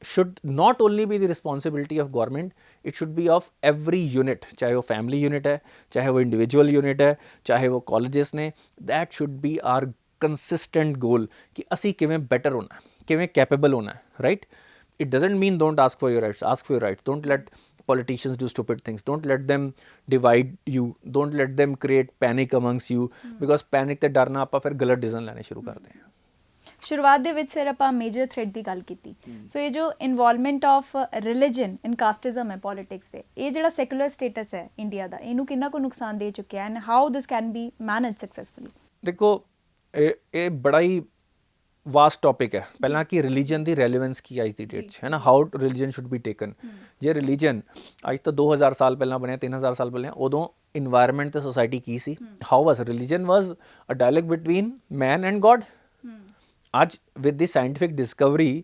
should not only be the responsibility of government, it should be of every unit, ਚਾਹੇ ਉਹ family unit ਹੈ, ਚਾਹੇ ਉਹ individual unit ਹੈ, ਚਾਹੇ ਉਹ colleges ਨੇ। that should be our consistent goal ਕਿ ਅਸੀਂ ਕਿਵੇਂ better ਹੋਣਾ, ਕਿਵੇਂ capable ਹੋਣਾ, right? It doesn't mean don't ask for your rights, ask for your rights. Don't let politicians do stupid things, don't let them divide you, don't let them create panic amongst you, because panic ਤੇ ਡਰ ਨਾਲ ਆਪਾਂ ਫਿਰ ਗਲਤ ਡਿਸੀਜ਼ਨ ਲੈਣੇ ਸ਼ੁਰੂ ਕਰਦੇ ਹਾਂ। ਸ਼ੁਰੂਆਤ ਦੇ ਵਿੱਚ ਸਿਰ ਆਪਾਂ ਮੇਜਰ ਥ੍ਰੈਡ ਦੀ ਗੱਲ ਕੀਤੀ। ਸੋ ਇਹ ਜੋ involvement of religion in casteism ਹੈ ਪੋਲਿਟਿਕਸ ਦੇ, ਇਹ ਜਿਹੜਾ ਸੈਕੂਲਰ ਸਟੇਟਸ ਹੈ ਇੰਡੀਆ ਦਾ, ਇਹਨੂੰ ਕਿੰਨਾ ਕੁ ਨੁਕਸਾਨ ਦੇ ਚੁੱਕਿਆ and how this can be manage successfully? ਦੇਖੋ ਇਹ ਬੜਾ ਹੀ ਵਾਸਟ ਟੌਪਿਕ ਹੈ। ਪਹਿਲਾਂ ਕਿ ਰਿਲੀਜਨ ਦੀ ਰੈਲੇਵੈਂਸ ਕੀ ਅੱਜ ਦੀ ਡੇਟ 'ਚ, ਹੈ ਨਾ, how religion should be taken. ਜੇ ਰਿਲੀਜਨ ਅੱਜ ਤੋਂ 2000 ਸਾਲ ਪਹਿਲਾਂ ਬਣਿਆ, 3000 ਸਾਲ ਪਹਿਲਾਂ, ਉਦੋਂ ਇਨਵਾਇਰਮੈਂਟ ਤੇ ਸੋਸਾਇਟੀ ਕੀ ਸੀ? How was religion? Was a dialogue between man and God. ਅੱਜ with the scientific discovery,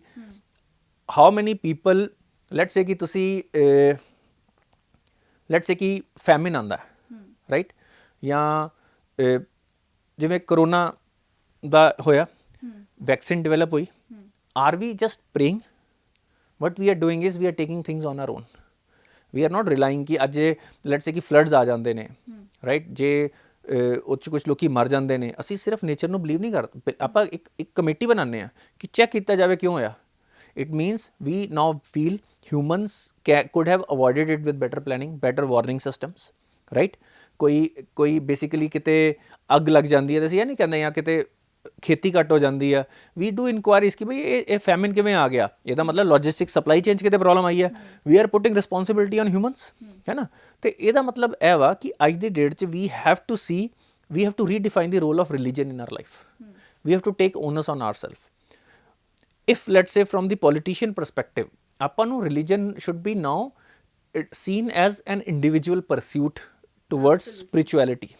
how many people, let's say ਕਿ ਤੁਸੀਂ ਲੈਟਸ ਸੇ ਕਿ ਫੈਮਿਨ ਆਉਂਦਾ, ਰਾਈਟ, ਜਾਂ ਜਿਵੇਂ ਕਰੋਨਾ ਦਾ ਹੋਇਆ, ਵੈਕਸੀਨ ਡਿਵੈਲਪ ਹੋਈ, are we just praying? What we are doing is we are taking things on our own. We are not relying ਕਿ ਅੱਜ ਲੈਟਸ ਸੇ ਕਿ ਫਲੱਡਸ ਆ ਜਾਂਦੇ ਨੇ, ਰਾਈਟ, ਜੇ ਉਹ 'ਚ ਕੁਛ ਲੋਕੀ ਮਰ ਜਾਂਦੇ ਨੇ, ਅਸੀਂ ਸਿਰਫ ਨੇਚਰ ਨੂੰ ਬਿਲੀਵ ਨਹੀਂ ਕਰਦੇ। ਆਪਾਂ ਇੱਕ ਕਮੇਟੀ ਬਣਾਉਂਦੇ ਹਾਂ ਕਿ ਚੈੱਕ ਕੀਤਾ ਜਾਵੇ ਕਿਉਂ ਹੋਇਆ। It means we now feel humans could have avoided it with better planning, better warning systems, right. ਕੋਈ ਬੇਸਿਕਲੀ ਕਿਤੇ ਅੱਗ ਲੱਗ ਜਾਂਦੀ ਹੈ ਤਾਂ ਅਸੀਂ ਇਹ ਨਹੀਂ ਕਹਿੰਦੇ, ਜਾਂ ਕਿਤੇ ਖੇਤੀ ਘੱਟ ਹੋ ਜਾਂਦੀ ਆ, ਵੀ ਡੂ ਇਨਕੁਆਇਰੀਜ਼ ਕਿ ਬਈ ਇਹ ਫੈਮਿਨ ਕਿਵੇਂ ਆ ਗਿਆ, ਇਹਦਾ ਮਤਲਬ ਲੌਜਿਸਟਿਕ ਸਪਲਾਈ ਚੇਨ 'ਚ ਕਿਤੇ ਪ੍ਰੋਬਲਮ ਆਈ ਹੈ। We are putting responsibility on humans, ਹੈ ਨਾ। ਅਤੇ ਇਹਦਾ ਮਤਲਬ ਇਹ ਵਾ ਕਿ ਅੱਜ ਦੀ ਡੇਟ 'ਚ we have to see, we have to redefine the role of religion in our life. We have to take onus on our self. If let's say from the politician perspective, ਆਪਾਂ ਨੂੰ religion should be now seen as an individual pursuit towards spirituality.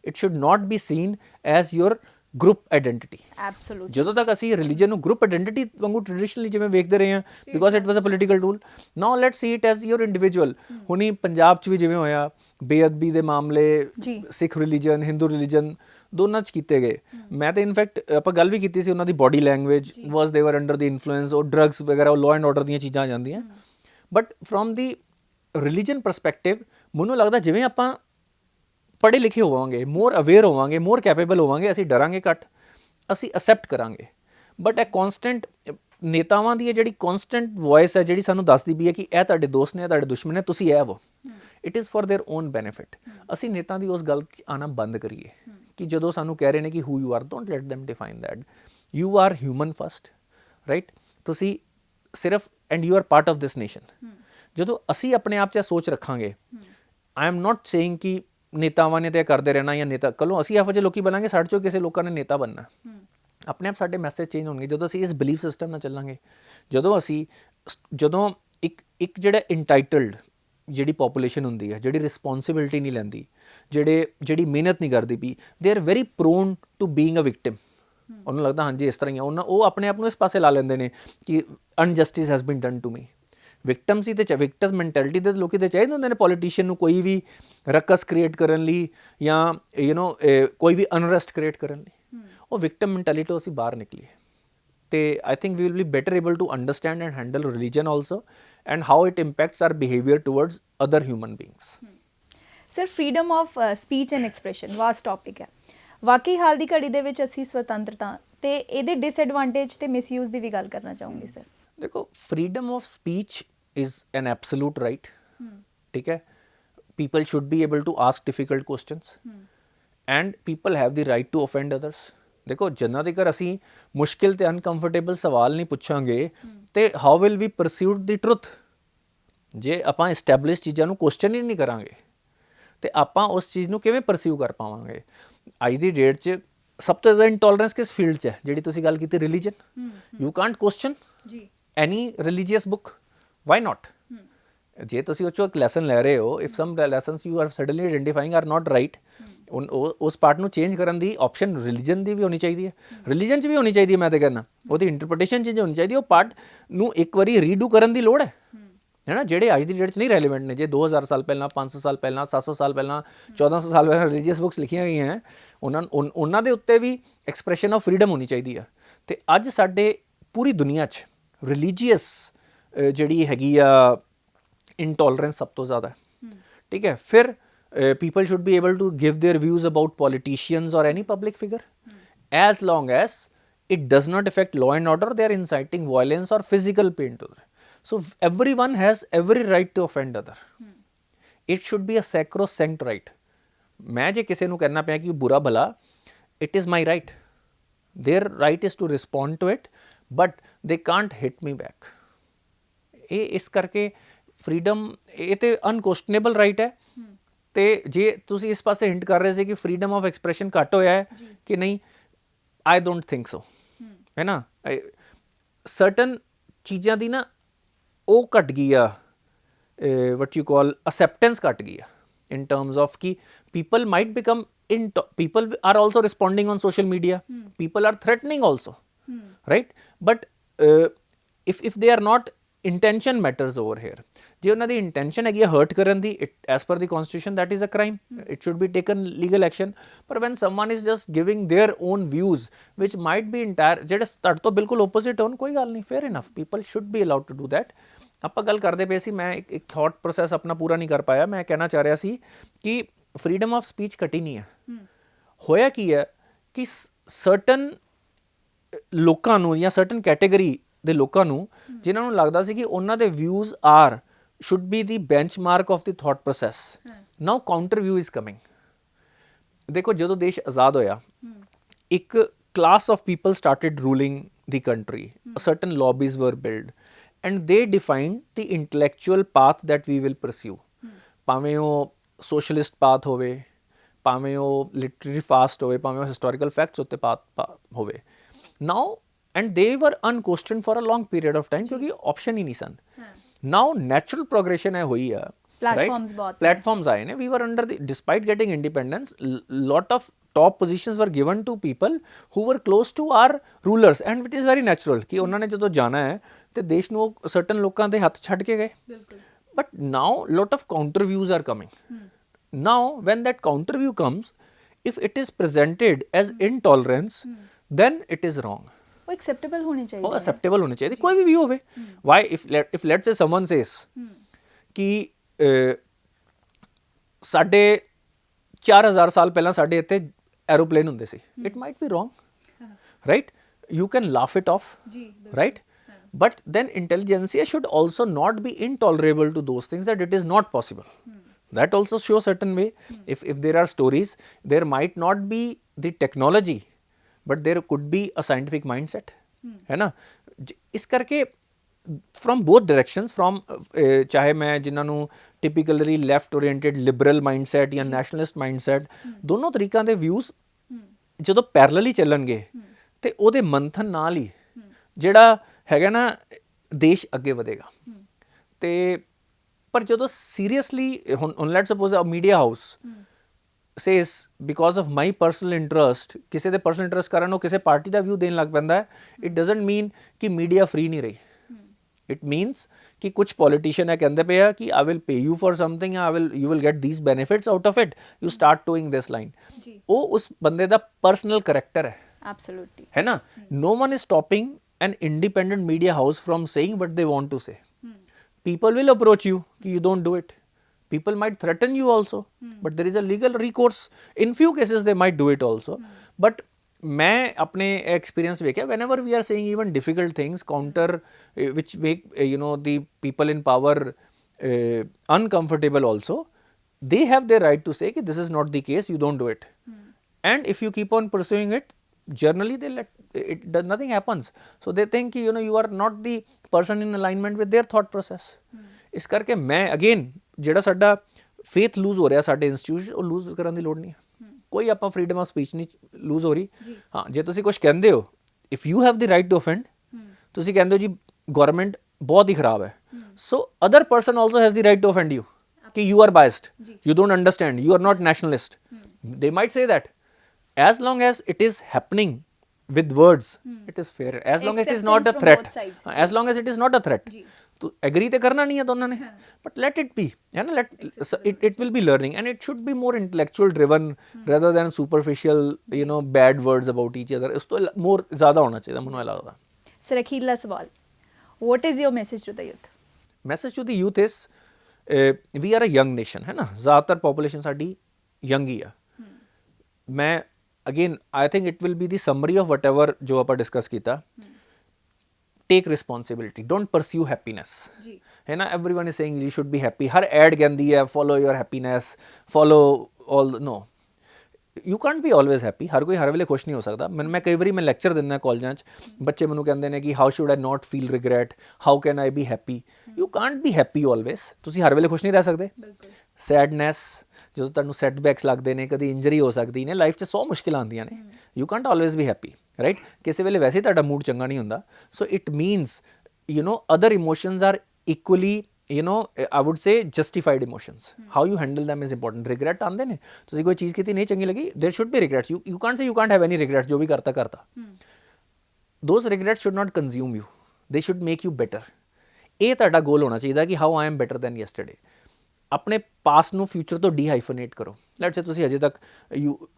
It should not be seen as your group identity. Absolutely. ਜਦੋਂ ਤੱਕ ਅਸੀਂ religion ਨੂੰ group identity ਵਾਂਗੂ traditionally ਜਿਵੇਂ ਵੇਖਦੇ ਰਹੇ ਹਾਂ, because it was a political tool, now let's see it as your individual. ਹੁਣੀ ਪੰਜਾਬ 'ਚ ਵੀ ਜਿਵੇਂ ਹੋਇਆ, ਬੇਅਦਬੀ ਦੇ ਮਾਮਲੇ ਸਿੱਖ ਰਿਲੀਜਨ, ਹਿੰਦੂ ਰਿਲੀਜਨ ਦੋਨਾਂ 'ਚ ਕੀਤੇ ਗਏ। ਮੈਂ ਤਾਂ ਇਨਫੈਕਟ ਆਪਾਂ ਗੱਲ ਵੀ ਕੀਤੀ ਸੀ, ਉਹਨਾਂ ਦੀ ਬੋਡੀ ਲੈਂਗੁਏਜ ਵਾਸ ਦੇ ਵਰ ਅੰਡਰ ਦੀ ਇਨਫਲੂਐਂਸ, ਉਹ ਡਰੱਗਸ ਵਗੈਰਾ, ਉਹ ਲਾਅ ਐਂਡ ਆਰਡਰ ਦੀਆਂ ਚੀਜ਼ਾਂ ਆ ਜਾਂਦੀਆਂ। But from the religion perspective ਮੈਨੂੰ ਲੱਗਦਾ ਜਿਵੇਂ ਆਪਾਂ ਪੜ੍ਹੇ ਲਿਖੇ ਹੋਵਾਂਗੇ, ਮੋਰ ਅਵੇਅਰ ਹੋਵਾਂਗੇ, ਮੋਰ ਕੈਪੇਬਲ ਹੋਵਾਂਗੇ, ਅਸੀਂ ਡਰਾਂਗੇ ਘੱਟ, ਅਸੀਂ ਅਸੈਪਟ ਕਰਾਂਗੇ। ਬਟ ਇਹ ਕੌਨਸਟੈਂਟ ਨੇਤਾਵਾਂ ਦੀ ਇਹ ਜਿਹੜੀ ਕੌਨਸਟੈਂਟ ਵੋਇਸ ਹੈ, ਜਿਹੜੀ ਸਾਨੂੰ ਦੱਸਦੀ ਵੀ ਹੈ ਕਿ ਇਹ ਤੁਹਾਡੇ ਦੋਸਤ ਨੇ, ਇਹ ਤੁਹਾਡੇ ਦੁਸ਼ਮਣ ਨੇ, ਤੁਸੀਂ ਇਹ ਵੋ, it is for their on benefit. ਅਸੀਂ ਨੇਤਾ ਦੀ ਉਸ ਗੱਲ 'ਚ ਆਉਣਾ ਬੰਦ ਕਰੀਏ ਕਿ ਜਦੋਂ ਸਾਨੂੰ ਕਹਿ ਰਹੇ ਨੇ ਕਿ who you are, don't let them define that. You are human first, right? ਤੁਸੀਂ ਸਿਰਫ and you are part of this nation. ਜਦੋਂ ਅਸੀਂ ਆਪਣੇ ਆਪ 'ਚ ਇਹ ਸੋਚ ਰੱਖਾਂਗੇ, I am not saying ਕਿ ਨੇਤਾਵਾਂ ਨੇ ਤਾਂ ਕਰਦੇ ਰਹਿਣਾ ਜਾਂ ਨੇਤਾ ਕੱਲੋਂ ਅਸੀਂ ਇਹੋ ਜਿਹੇ ਲੋਕੀ ਬਣਾਂਗੇ, ਸਾਡੇ 'ਚੋਂ ਕਿਸੇ ਲੋਕਾਂ ਨੇ ਨੇਤਾ ਬਣਨਾ। ਆਪਣੇ ਆਪ ਸਾਡੇ ਮੈਸੇਜ ਚੇਂਜ ਹੋਣਗੇ ਜਦੋਂ ਅਸੀਂ ਇਸ ਬਿਲੀਫ ਸਿਸਟਮ ਨਾਲ ਚੱਲਾਂਗੇ। ਜਦੋਂ ਇੱਕ ਜਿਹੜਾ ਇੰਟਾਈਟਲਡ ਜਿਹੜੀ ਪੋਪੂਲੇਸ਼ਨ ਹੁੰਦੀ ਹੈ, ਜਿਹੜੀ ਰਿਸਪੌਂਸਿਬਿਲਿਟੀ ਨਹੀਂ ਲੈਂਦੀ, ਜਿਹੜੀ ਮਿਹਨਤ ਨਹੀਂ ਕਰਦੀ ਪਈ, they are very prone to being a victim. ਉਹਨੂੰ ਲੱਗਦਾ ਹਾਂਜੀ ਇਸ ਤਰ੍ਹਾਂ ਹੀ ਆ, ਉਹ ਆਪਣੇ ਆਪ ਨੂੰ ਇਸ ਪਾਸੇ ਲਾ ਲੈਂਦੇ ਨੇ ਕਿ injustice has been done to me. Victim ਸੀ ਤੇ ਵਿਕਟਮ ਮੈਂਟੈਲਿਟੀ ਦੇ ਲੋਕੀ ਤੇ ਚਾਹੀਦੇ ਹੁੰਦੇ ਨੇ ਪੋਲੀਟੀਸ਼ੀਅਨ ਨੂੰ ਕੋਈ ਵੀ ਰਕਸ ਕ੍ਰੀਏਟ ਕਰਨ ਲਈ ਜਾਂ ਕੋਈ ਵੀ ਅਨਰੈਸਟ ਕ੍ਰੀਏਟ ਕਰਨ ਲਈ। ਉਹ ਵਿਕਟਮ ਮੈਂਟੈਲਿਟੀ ਤੋਂ ਅਸੀਂ ਬਾਹਰ ਨਿਕਲੀਏ ਤੇ I think we will be better able to understand and handle religion also and how it impacts our behaviour towards other human beings. Sir freedom of speech and expression vast topic ਹੈ। ਵਾਕਈ ਹਾਲ ਦੀ ਘੜੀ ਦੇ ਵਿੱਚ ਅਸੀਂ ਸੁਤੰਤਰਤਾ ਤੇ ਇਹਦੇ ਡਿਸਐਡਵਾਂਟੇਜ ਤੇ ਮਿਸਯੂਜ਼ ਦੀ ਵੀ ਗੱਲ ਕਰਨਾ ਚਾਹੂੰਗੀ ਸਰ। ਦੇਖੋ freedom of speech is an absolute right, ठीक है, people should be able to ask difficult questions and people have the right to offend others। ਦੇਖੋ ਜਿੰਨਾ ਤੱਕ ਅਸੀਂ ਮੁਸ਼ਕਿਲ ਤੇ ਅਨਕੰਫਰਟੇਬਲ ਸਵਾਲ ਨਹੀਂ ਪੁੱਛਾਂਗੇ ਤੇ how will we pursue the truth। ਜੇ ਆਪਾਂ established ਚੀਜ਼ਾਂ ਨੂੰ ਕੁਐਸਚਨ ਹੀ ਨਹੀਂ ਕਰਾਂਗੇ ਤੇ ਆਪਾਂ ਉਸ ਚੀਜ਼ ਨੂੰ ਕਿਵੇਂ ਪਰਸਿਊ ਕਰ ਪਾਵਾਂਗੇ। ਅੱਜ ਦੀ ਡੇਟ 'ਚ ਸਭ ਤੋਂ ਜ਼ਿਆਦਾ ਇੰਟੋਲਰੈਂਸ ਕਿਸ ਫੀਲਡ 'ਚ ਹੈ? ਜਿਹੜੀ ਤੁਸੀਂ ਗੱਲ ਕੀਤੀ religion. You Kant question any religious book, why not? ਜੇ ਤੁਸੀਂ ਉਹ 'ਚੋਂ ਇੱਕ ਲੈਸਨ ਲੈ ਰਹੇ ਹੋ, if some lessons you are suddenly identifying are not right, ਉਸ ਪਾਰਟ ਨੂੰ ਚੇਂਜ ਕਰਨ ਦੀ ਆਪਸ਼ਨ ਰਿਲੀਜਨ ਦੀ ਵੀ ਹੋਣੀ ਚਾਹੀਦੀ ਹੈ, ਰਿਲੀਜਨ 'ਚ ਵੀ ਹੋਣੀ ਚਾਹੀਦੀ ਹੈ। ਮੈਂ ਤਾਂ ਕਹਿੰਦਾ ਉਹਦੀ ਇੰਟਰਪ੍ਰੀਟੇਸ਼ਨ ਚੇਂਜ ਹੋਣੀ ਚਾਹੀਦੀ ਹੈ। ਉਹ ਪਾਰਟ ਨੂੰ ਇੱਕ ਵਾਰੀ ਰੀਡੂ ਕਰਨ ਦੀ ਲੋੜ ਹੈ ਨਾ, ਜਿਹੜੇ ਅੱਜ ਦੀ ਡੇਟ 'ਚ ਨਹੀਂ ਰੈਲੀਵੈਂਟ ਨੇ। ਜੇ 2000 ਸਾਲ ਪਹਿਲਾਂ, 500 ਸਾਲ ਪਹਿਲਾਂ, 700 ਸਾਲ ਪਹਿਲਾਂ, 1400 ਸਾਲ ਪਹਿਲਾਂ ਰਿਲੀਜੀਅਸ ਬੁੱਕਸ ਲਿਖੀਆਂ ਗਈਆਂ ਹੈ, ਉਹਨਾਂ ਦੇ ਉੱਤੇ ਵੀ ਐਕਸਪ੍ਰੈਸ਼ਨ ਆਫ ਫਰੀडम ਹੋਣੀ ਚਾਹੀਦੀ ਹੈ। ਤੇ ਅੱਜ ਸਾਡੇ ਪੂਰੀ ਦੁਨੀਆ 'ਚ ਰਿਲੀਜੀਅਸ ਜਿਹੜੀ ਹੈਗੀ ਆ ਇੰਟੋਲਰੈਂਸ ਸਭ ਤੋਂ ਜ਼ਿਆਦਾ, ਠੀਕ ਹੈ। ਫਿਰ people should be able to give their views about politicians or any public figure as long as it does not affect law and order, they are inciting violence or physical pain to others. So everyone has every right to offend other. It should be a sacrosanct right. मैं जे किसी ਨੂੰ कहना ਪਿਆ कि बुरा भला, it is my right, their right is to respond to it but they can't hit me back। ਇਹ ਇਸ ਕਰਕੇ ਫਰੀडम ਇਹ ਤੇ ਅਨਕੁਐਸਚਨੇਬਲ ਰਾਈਟ ਹੈ। ਤੇ ਜੇ ਤੁਸੀਂ ਇਸ ਪਾਸੇ ਹਿੰਟ ਕਰ ਰਹੇ ਸੀ ਕਿ ਫਰੀडम ਆਫ ਐਕਸਪ੍ਰੈਸ਼ਨ ਘੱਟ ਹੋਇਆ ਹੈ ਕਿ ਨਹੀਂ, ਆਈ ਡੋਂਟ ਥਿੰਕ ਸੋ, ਹੈ ਨਾ। ਸਰਟਨ ਚੀਜ਼ਾਂ ਦੀ ਨਾ ਉਹ ਘਟ ਗਈ ਆ, ਵਟ ਯੂ ਕਾਲ ਅਸੈਪਟੈਂਸ ਘਟ ਗਈ ਆ in terms of ki people might become people are also responding on social media, people are threatening also, right? But if they are not, intention matters over here। ਜੇ ਉਹਨਾਂ ਦੀ ਇੰਟੈਂਸ਼ਨ ਹੈਗੀ ਹੈ ਹਰਟ ਕਰਨ ਦੀ, as per the constitution that is a crime, it should be taken legal action। ਪਰ when someone is just giving their own views which might be entire ਜਿਹੜੇ ਤੁਹਾਡੇ ਤੋਂ ਬਿਲਕੁਲ opposite ਹੋਣ, ਕੋਈ ਗੱਲ ਨਹੀਂ, fair enough, people should be allowed to do that। ਆਪਾਂ ਗੱਲ ਕਰਦੇ ਪਏ ਸੀ, ਮੈਂ ਇੱਕ ਥਾਟ ਪ੍ਰੋਸੈਸ ਆਪਣਾ ਪੂਰਾ ਨਹੀਂ ਕਰ ਪਾਇਆ। ਮੈਂ ਕਹਿਣਾ ਚਾਹ ਰਿਹਾ ਸੀ ਕਿ ਫਰੀडम ਆਫ ਸਪੀਚ ਘਟੀ ਨਹੀਂ ਹੈ। ਹੋਇਆ ਕੀ ਹੈ ਕਿ ਸਰਟਨ ਲੋਕਾਂ ਨੂੰ ਜਾਂ ਸਰਟਨ ਕੈਟੇਗਰੀ ਦੇ ਲੋਕਾਂ ਨੂੰ ਜਿਨ੍ਹਾਂ ਨੂੰ ਲੱਗਦਾ ਸੀ ਕਿ ਉਹਨਾਂ ਦੇ views should be the benchmark of the thought process, now counter view is coming। ਦੇਖੋ ਜਦੋਂ ਦੇਸ਼ ਆਜ਼ਾਦ ਹੋਇਆ, ਇੱਕ class of people started ruling the country, certain lobbies were built and they defined the intellectual path that we will pursue। ਭਾਵੇਂ ਉਹ socialist path ਹੋਵੇ, ਭਾਵੇਂ ਉਹ literary fast ਹੋਵੇ, ਭਾਵੇਂ ਉਹ historical facts ਉੱਤੇ path ਹੋਵੇ। now and they were unquestioned for a long period of time ਕਿਉਂਕਿ option ਹੀ ਨਹੀਂ ਸਨ। now natural progression ਹੈ ਹੋਈ ਆ, platforms ਆਏ ਨੇ। we were under the, despite getting independence, lot of top positions were given to people who were close to our rulers and it is very natural ਕਿ ਉਹਨਾਂ ਨੇ ਜਦੋਂ ਜਾਣਾ ਹੈ ਤੇ ਦੇਸ਼ ਨੂੰ ਉਹ certain ਲੋਕਾਂ ਦੇ ਹੱਥ ਛੱਡ ਕੇ ਗਏ। but now lot of counter views are coming। now when that counter view comes, if it is presented as intolerance, then it is wrong। ਉਹ acceptable ਹੋਣੀ ਚਾਹੀਦੀ ਹੈ, ਉਹ acceptable ਹੋਣੀ ਚਾਹੀਦੀ, ਕੋਈ ਵੀ view ਹੋਵੇ। why if let's say someone says ਕਿ ਸਾਡੇ 4000 ਸਾਲ ਪਹਿਲਾਂ ਸਾਡੇ ਇੱਥੇ ਐਰੋਪਲੇਨ ਹੁੰਦੇ ਸੀ, it might be wrong, right? you can laugh it off, right? but then intelligentsia should also not be intolerable to those things that it is not possible। that also shows certain way। if there are stories, there might not be the technology but there could be a scientific mindset, है ना. ਇਸ ਕਰਕੇ from both directions, from ਚਾਹੇ ਮੈਂ ਜਿਨ੍ਹਾਂ ਨੂੰ typically left oriented Liberal mindset ਜਾਂ ਨੈਸ਼ਨਲਿਸਟ ਮਾਈਂਡਸੈਟ, ਦੋਨੋਂ ਤਰੀਕਾਂ ਦੇ ਵਿਊਜ਼ ਜਦੋਂ ਪੈਰਲਲੀ ਚੱਲਣਗੇ ਤੇ ਉਹਦੇ ਮੰਥਨ ਨਾਲ ਹੀ ਜਿਹੜਾ ਹੈਗਾ ਨਾ ਦੇਸ਼ ਅੱਗੇ ਵਧੇਗਾ. ਤੇ ਪਰ ਜਦੋਂ ਸੀਰੀਅਸਲੀ ਹੁਣ let's suppose a media house says because of my personal interest, ਕਿਸੇ ਦੇ ਪਰਸਨਲ ਇੰਟਰਸਟ ਕਾਰਨ ਉਹ ਕਿਸੇ ਪਾਰਟੀ ਦਾ ਵਿਊ ਦੇਣ ਲੱਗ ਪੈਂਦਾ ਹੈ, ਇਟ ਡਜ਼ਨਟ ਮੀਨ ਕਿ ਮੀਡੀਆ ਫ੍ਰੀ ਨਹੀਂ ਰਹੀ. ਇਟ ਮੀਨਸ ਕਿ ਕੁਛ ਪੋਲੀਟੀਸ਼ੀਅਨ ਹੈ ਕਹਿੰਦੇ ਪਏ ਆ ਕਿ I will pay you for something, you will get these benefits out of it, you start doing this line. ਉਹ ਉਸ ਬੰਦੇ ਦਾ ਪਰਸਨਲ ਕਰੈਕਟਰ ਹੈ. ਐਬਸੋਲੂਟਲੀ, ਹੈ ਨਾ. No one is stopping an independent media house from saying what they want to say. People will approach you कि you don't do it. People might threaten you also, but there is a legal recourse. In few cases they might do it also. But मैं अपने experience देखा, whenever we are saying even difficult things, counter which make the people in power uncomfortable also, they have their right to say कि this is not the case, you don't do it. And if you keep on pursuing it, generally they let it does, nothing happens. So they think you are not the person in alignment with their thought process. ਇਸ ਕਰਕੇ ਮੈਂ ਅਗੇਨ ਜਿਹੜਾ ਸਾਡਾ ਫੇਥ ਲੂਜ਼ ਹੋ ਰਿਹਾ ਸਾਡੇ ਇੰਸਟੀਟਿਊਟ, ਉਹ ਲੂਜ਼ ਕਰਨ ਦੀ ਲੋੜ ਨਹੀਂ ਹੈ. ਕੋਈ ਆਪਾਂ ਫਰੀडम ਆਫ ਸਪੀਚ ਨਹੀਂ ਲੂਜ਼ ਹੋ ਰਹੀ. ਹਾਂ, ਜੇ ਤੁਸੀਂ ਕੁਝ ਕਹਿੰਦੇ ਹੋ, if you have the right to offend, ਤੁਸੀਂ ਕਹਿੰਦੇ ਹੋ ਜੀ ਗਵਰਨਮੈਂਟ ਬਹੁਤ ਹੀ ਖਰਾਬ ਹੈ, so other person also has the right to offend you ਕਿ you are biased, you don't understand, you are not nationalist. They might say that. As long as it is happening with words, it is fair. As long as it is not a threat. As long as it is not a threat. तो agree तो करना नहीं है दोनों ने, but let it be. है ना, it will be learning and it should be more intellectual driven rather than superficial, bad words about each other. उस तो more ज़्यादा होना चाहिए मुझे लगता है. Sir, अखीरला सवाल, what is your message to the youth? Message to the youth is we are a young nation, है ना. ज़्यादातर population साडी young ही है. मैं again I think it will be the summary of whatever जो ਆਪਾਂ डिस्कस ਕੀਤਾ. Take responsibility, don't pursue happiness. है ना, everyone is saying you should be happy. Her ad ਕਹਿੰਦੀ ਹੈ follow your happiness, follow all. No, you can't be always happy. ਹਰ ਕੋਈ ਹਰ ਵੇਲੇ ਖੁਸ਼ ਨਹੀਂ ਹੋ ਸਕਦਾ. ਮੈਂ ਕਈ ਵਾਰੀ ਮੈਂ ਲੈਕਚਰ ਦਿੰਦਾ ਕਾਲਜਾਂ 'ਚ, ਬੱਚੇ ਮੈਨੂੰ ਕਹਿੰਦੇ ਨੇ ਕਿ how should I not feel regret, how can I be happy. You can't be happy always. ਤੁਸੀਂ ਹਰ ਵੇਲੇ ਖੁਸ਼ ਨਹੀਂ ਰਹਿ ਸਕਦੇ. Sadness, ਜਦੋਂ ਤੁਹਾਨੂੰ ਸੈਟਬੈਕਸ ਲੱਗਦੇ ਨੇ, ਕਦੀ ਇੰਜਰੀ ਹੋ ਸਕਦੀ ਨੇ, ਲਾਈਫ 'ਚ 100 ਮੁਸ਼ਕਿਲਾਂ ਆਉਂਦੀਆਂ ਨੇ. You can't always be happy, right. ਕਿਸੇ ਵੇਲੇ ਵੈਸੇ ਤੁਹਾਡਾ ਮੂਡ ਚੰਗਾ ਨਹੀਂ ਹੁੰਦਾ. So it means other emotions are equally I would say justified emotions. How you handle them is important. Regret ਆਉਂਦੇ ਨੇ, ਤੁਸੀਂ ਕੋਈ ਚੀਜ਼ ਕੀਤੀ ਨਹੀਂ ਚੰਗੀ ਲੱਗੀ, there should be regrets. You can't say you can't have any regrets. ਜੋ ਵੀ ਕਰਤਾ. Those regrets should not consume you. They should make you better. ਇਹ ਤੁਹਾਡਾ ਗੋਲ ਹੋਣਾ ਚਾਹੀਦਾ ਕਿ how I am better than yesterday. ਆਪਣੇ ਪਾਸਟ ਨੂੰ ਫਿਊਚਰ ਤੋਂ ਡੀਹਾਈਫਨੇਟ ਕਰੋ. ਲੈਟਸ ਸੇ ਤੁਸੀਂ ਅਜੇ ਤੱਕ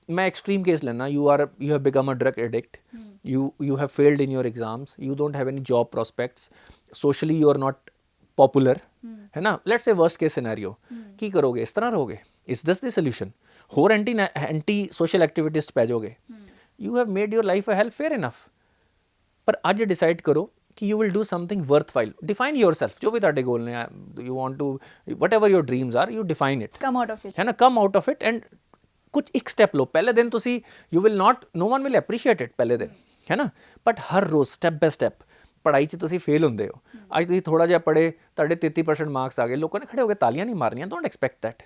ਮੈਂ ਐਕਸਟ੍ਰੀਮ ਕੇਸ ਲੈਣਾ, you have become a drug addict, you have failed in your exams, you don't have any job prospects, socially you are not popular, ਹੈ ਨਾ. Let's say worst case scenario, ਕੀ ਕਰੋਗੇ? ਇਸ ਤਰ੍ਹਾਂ ਰਹੋਗੇ? Is this the solution? ਹੋਰ ਐਂਟੀ ਸੋਸ਼ਲ ਐਕਟੀਵਿਟੀਜ਼ 'ਚ ਪੈ ਜਾਓਗੇ? You have made your life ਅ ਹੈਲ, ਫੇਅਰ ਇਨਫ. ਪਰ ਅੱਜ ਡਿਸਾਈਡ ਕਰੋ कि you will do something worthwhile. Define yourself. जो भी ਤੁਹਾਡੇ goal ਨੇ, you want to, whatever your dreams are, you define it. Come out of it. है ना, come out of it and ਕੁਝ ਇੱਕ ਸਟੈਪ ਲਓ. ਪਹਿਲੇ ਦਿਨ ਤੁਸੀਂ you will not, no one will appreciate it ਪਹਿਲੇ ਦਿਨ, ਹੈ ਨਾ. ਬਟ ਹਰ ਰੋਜ਼ ਸਟੈਪ ਬਾਈ ਸਟੈਪ. ਪੜ੍ਹਾਈ 'ਚ ਤੁਸੀਂ ਫੇਲ ਹੁੰਦੇ ਹੋ, ਅੱਜ ਤੁਸੀਂ ਥੋੜ੍ਹਾ ਜਿਹਾ ਪੜ੍ਹੇ, ਤੁਹਾਡੇ 33% ਮਾਰਕਸ ਆ ਗਏ, ਲੋਕਾਂ ਨੇ ਖੜੇ ਹੋ ਕੇ ਤਾਲੀਆਂ ਨਹੀਂ ਮਾਰਨੀਆਂ. Don't expect that.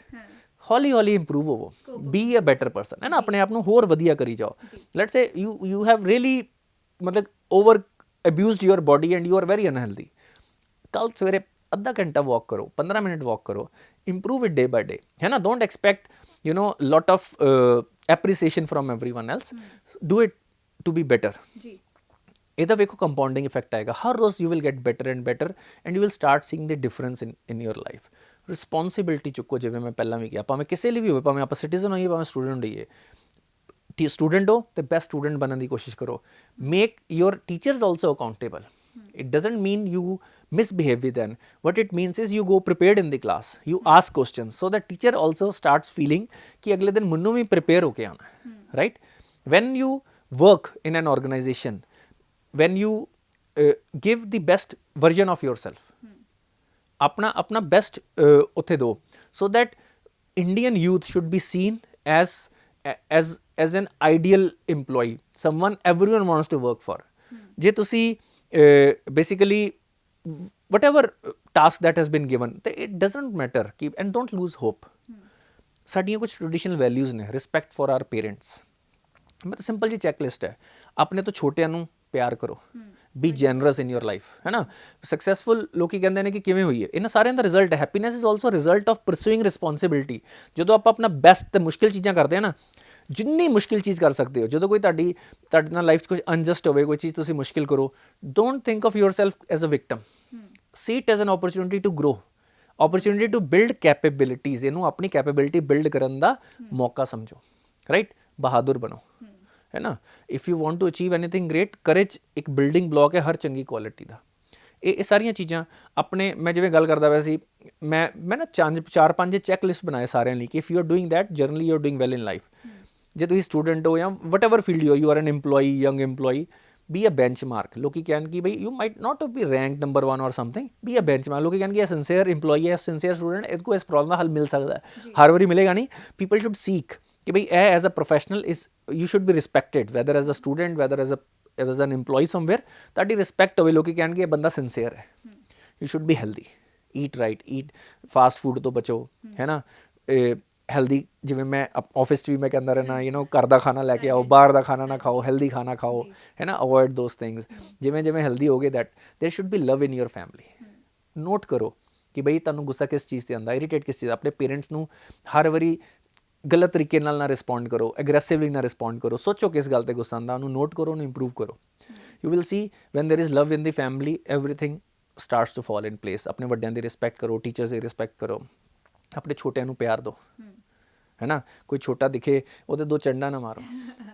ਹੌਲੀ ਹੌਲੀ ਇੰਪਰੂਵ ਹੋਵੋ, ਬੀ ਅ ਬੈਟਰ ਪਰਸਨ, ਹੈ ਨਾ. ਆਪਣੇ ਆਪ ਨੂੰ ਹੋਰ ਵਧੀਆ ਕਰੀ ਜਾਓ. Let's say you have really ਮਤਲਬ over abused your body and you are very unhealthy. ਕੱਲ ਸਵੇਰੇ ਅੱਧਾ ਘੰਟਾ walk ਕਰੋ, 15 ਮਿੰਟ walk ਕਰੋ, improve it day by day, ਹੈ ਨਾ. don't expect lot of appreciation from everyone else. do it to be better. ਜੀ, ਇਹਦਾ ਵੇਖੋ ਕੰਪਾਊਂਡਿੰਗ ਇਫੈਕਟ ਆਏਗਾ. ਹਰ ਰੋਜ਼ you will get better and better and you will start seeing the difference in your life. Responsibility ਚੁੱਕੋ, ਜਿਵੇਂ ਮੈਂ ਪਹਿਲਾਂ ਵੀ ਕਿਹਾ, ਭਾਵੇਂ ਕਿਸੇ ਲਈ ਵੀ ਹੋਵੇ, ਭਾਵੇਂ ਆਪਾਂ ਸਿਟੀਜ਼ਨ ਹੋਈਏ, ਭਾਵੇਂ ਸਟੂਡੈਂਟ ਹੋਈਏ. ਸਟੂਡੈਂਟ ਹੋ ਤੇ ਬੈਸਟ ਸਟੂਡੈਂਟ ਬਣਨ ਦੀ ਕੋਸ਼ਿਸ਼ ਕਰੋ. Make your teachers also accountable. It doesn't mean you misbehave with them. What it means is you go prepared in the class, you ask questions, so the teacher also starts feeling कि अगले दिन मुन्नू भी prepare होके आना है, right? When you work in an organization, when you give the best version of yourself, अपना best उत्थे दो, so that Indian youth should be seen as as an ideal EMPLOYEE, someone everyone wants to work for. ਜੇ ਤੁਸੀਂ basically whatever task that has been given, it doesn't matter, and don't lose hope. ਸਾਡੀਆਂ ਕੁਝ ਟ੍ਰੈਡੀਸ਼ਨਲ ਵੈਲਿਊਜ਼ ਨੇ, ਰਿਸਪੈਕਟ ਫॉर ਆਰ ਪੇਰੈਂਟਸ, ਮੈਂ ਤਾਂ ਸਿੰਪਲ ਜੀ ਚੈੱਕਲਿਸਟ ਹੈ, ਆਪਣੇ ਤੋਂ ਛੋਟਿਆਂ ਨੂੰ ਪਿਆਰ ਕਰੋ, B generous in your life, ਹੈ ਨਾ। ਸਕਸੈਸਫੁਲ ਲੋਕੀ ਕਹਿੰਦੇ ਨੇ ਕਿ ਕਿਵੇਂ ਹੋਈ ਹੈ, ਇਹਨਾਂ ਸਾਰਿਆਂ ਦਾ ਰਿਜ਼ਲਟ ਹੈ। Happiness is also result of pursuing responsibility. ਜਦੋਂ ਆਪਾਂ ਆਪਣਾ ਬੈਸਟ ਤੇ ਮੁਸ਼ਕਿਲ ਚੀਜ਼ਾਂ ਕਰਦੇ ਹਾਂ ਨਾ, ਜਿੰਨੀ ਮੁਸ਼ਕਿਲ ਚੀਜ਼ ਕਰ ਸਕਦੇ ਹੋ, ਜਦੋਂ ਕੋਈ ਤੁਹਾਡੇ ਨਾਲ ਲਾਈਫ 'ਚ ਕੁਝ ਅਨਜਸਟ ਹੋਵੇ, ਕੋਈ ਚੀਜ਼ ਤੁਸੀਂ ਮੁਸ਼ਕਿਲ ਕਰੋ, don't think of yourself as a victim, see it as an opportunity to grow, opportunity to build capabilities. ਇਹਨੂੰ ਆਪਣੀ ਕੈਪੇਬਿਲਿਟੀ ਬਿਲਡ ਕਰਨ ਦਾ ਮੌਕਾ ਸਮਝੋ, ਰਾਈਟ। ਬਹਾਦਰ ਬਣੋ, ਹੈ ਨਾ। If you want to achieve anything great, courage ਇੱਕ ਬਿਲਡਿੰਗ ਬਲੌਕ ਹੈ ਹਰ ਚੰਗੀ ਕੁਆਲਿਟੀ ਦਾ। ਇਹ ਸਾਰੀਆਂ ਚੀਜ਼ਾਂ ਆਪਣੇ, ਮੈਂ ਜਿਵੇਂ ਗੱਲ ਕਰਦਾ ਪਿਆ ਸੀ, ਮੈਂ ਨਾ 4-5 ਚੈੱਕਲਿਸਟ ਬਣਾਏ ਸਾਰਿਆਂ ਲਈ ਕਿ if you are doing that, generally you are doing well in life. ਜੇ ਤੁਸੀਂ ਸਟੂਡੈਂਟ ਹੋ ਜਾਂ whatever field you are an EMPLOYEE, young EMPLOYEE, be a benchmark. ਲੋਕੀ ਕਹਿਣ ਕਿ ਬਈ you might not be ranked number 1 or something, be a benchmark. ਲੋਕੀ ਕਹਿਣ ਕਿ ਇਹ sincere employee ਹੈ, sincere student, ਇਹਦੇ ਕੋਲ ਇਸ ਪ੍ਰੋਬਲਮ ਦਾ ਹੱਲ ਮਿਲ ਸਕਦਾ ਹੈ। ਹਰ ਵਾਰੀ ਮਿਲੇਗਾ ਨਹੀਂ। people should seek ਕਿ ਬਈ ਇਹ as a professional you should be respected, whether as a student, whether as an employee somewhere, ਤੁਹਾਡੀ ਰਿਸਪੈਕਟ ਹੋਵੇ। ਲੋਕੀ ਕਹਿਣ ਕਿ ਇਹ ਬੰਦਾ sincere ਹੈ। you should be healthy, eat right, eat fast food ਤੋਂ ਬਚੋ, ਹੈ ਨਾ। ਹੈਲਦੀ, ਜਿਵੇਂ ਮੈਂ ਆਫਿਸ 'ਚ ਵੀ ਮੈਂ ਕਹਿੰਦਾ ਰਹਿਣਾ, ਘਰ ਦਾ ਖਾਣਾ ਲੈ ਕੇ ਆਓ, ਬਾਹਰ ਦਾ ਖਾਣਾ ਨਾ ਖਾਓ, ਹੈਲਦੀ ਖਾਣਾ ਖਾਓ, ਹੈ ਨਾ। Avoid ਦੋਸ things. ਜਿਵੇਂ ਹੈਲਦੀ ਹੋ ਗਏ, ਦੈਟ ਦੇਰ should be love in your family. Note ਕਰੋ ਕਿ ਬਈ ਤੁਹਾਨੂੰ ਗੁੱਸਾ ਕਿਸ ਚੀਜ਼ 'ਤੇ ਆਉਂਦਾ, ਇਰੀਟੇਟ ਕਿਸ ਚੀਜ਼। ਆਪਣੇ ਪੇਰੈਂਟਸ ਨੂੰ ਹਰ ਵਾਰੀ ਗਲਤ ਤਰੀਕੇ ਨਾਲ ਨਾ ਰਿਸਪੌਂਡ ਕਰੋ, ਐਗਰੈਸਿਵਲੀ ਨਾ ਰਿਸਪੌਂਡ ਕਰੋ। ਸੋਚੋ ਕਿਸ ਗੱਲ 'ਤੇ ਗੁੱਸਾ ਆਉਂਦਾ, ਉਹਨੂੰ ਨੋਟ ਕਰੋ, ਉਹਨੂੰ ਇੰਪਰੂਵ ਕਰੋ। You will see when there is love in the family, everything starts to fall in place. ਆਪਣੇ ਵੱਡਿਆਂ ਦੀ ਰਿਸਪੈਕਟ ਕਰੋ, ਟੀਚਰਸ ਦੀ ਰਿਸਪੈਕਟ ਕਰੋ, ਆਪਣੇ ਛੋਟਿਆਂ ਨੂੰ ਪਿਆਰ ਦਿਓ, ਹੈ ਨਾ। ਕੋਈ ਛੋਟਾ ਦਿਖੇ, ਉਹਦੇ 2 ਚੰਡਾ ਨਾ ਮਾਰੋ,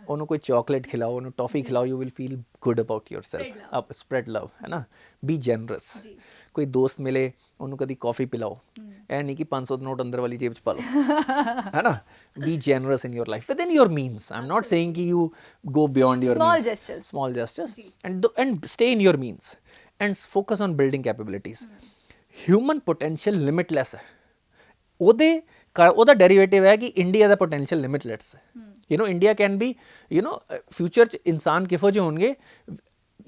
ਉਹਨੂੰ ਕੋਈ ਚਾਕਲੇਟ ਖਿਲਾਓ, ਉਹਨੂੰ ਟੌਫੀ ਖਿਲਾਓ, you will feel good about your self. Spread love, ਹੈ ਨਾ। Be generous. ਕੋਈ ਦੋਸਤ ਮਿਲੇ, ਉਹਨੂੰ ਕਦੀ ਕੌਫੀ ਪਿਲਾਓ, ਇਹ ਨਹੀਂ ਕਿ 500 ਦਾ ਨੋਟ ਅੰਦਰ ਵਾਲੀ ਜੇਬ 'ਚ ਪਾ ਲਓ, ਹੈ ਨਾ। Be generous in your life within your means. I am not saying ਕਿ you go beyond your means, small gestures, and stay in your means and focus on building capabilities. Human potential limitless ਹੈ। ਉਹਦਾ ਡੈਰੀਵੇਟਿਵ ਹੈ ਕਿ ਇੰਡੀਆ ਦਾ ਪੋਟੈਂਸ਼ੀਅਲ ਲਿਮਿਟਲੈਸ ਹੈ। ਇੰਡੀਆ ਕੈਨ ਬੀ, ਫਿਊਚਰ 'ਚ ਇਨਸਾਨ ਕਿਹੋ ਜਿਹੇ ਹੋਣਗੇ।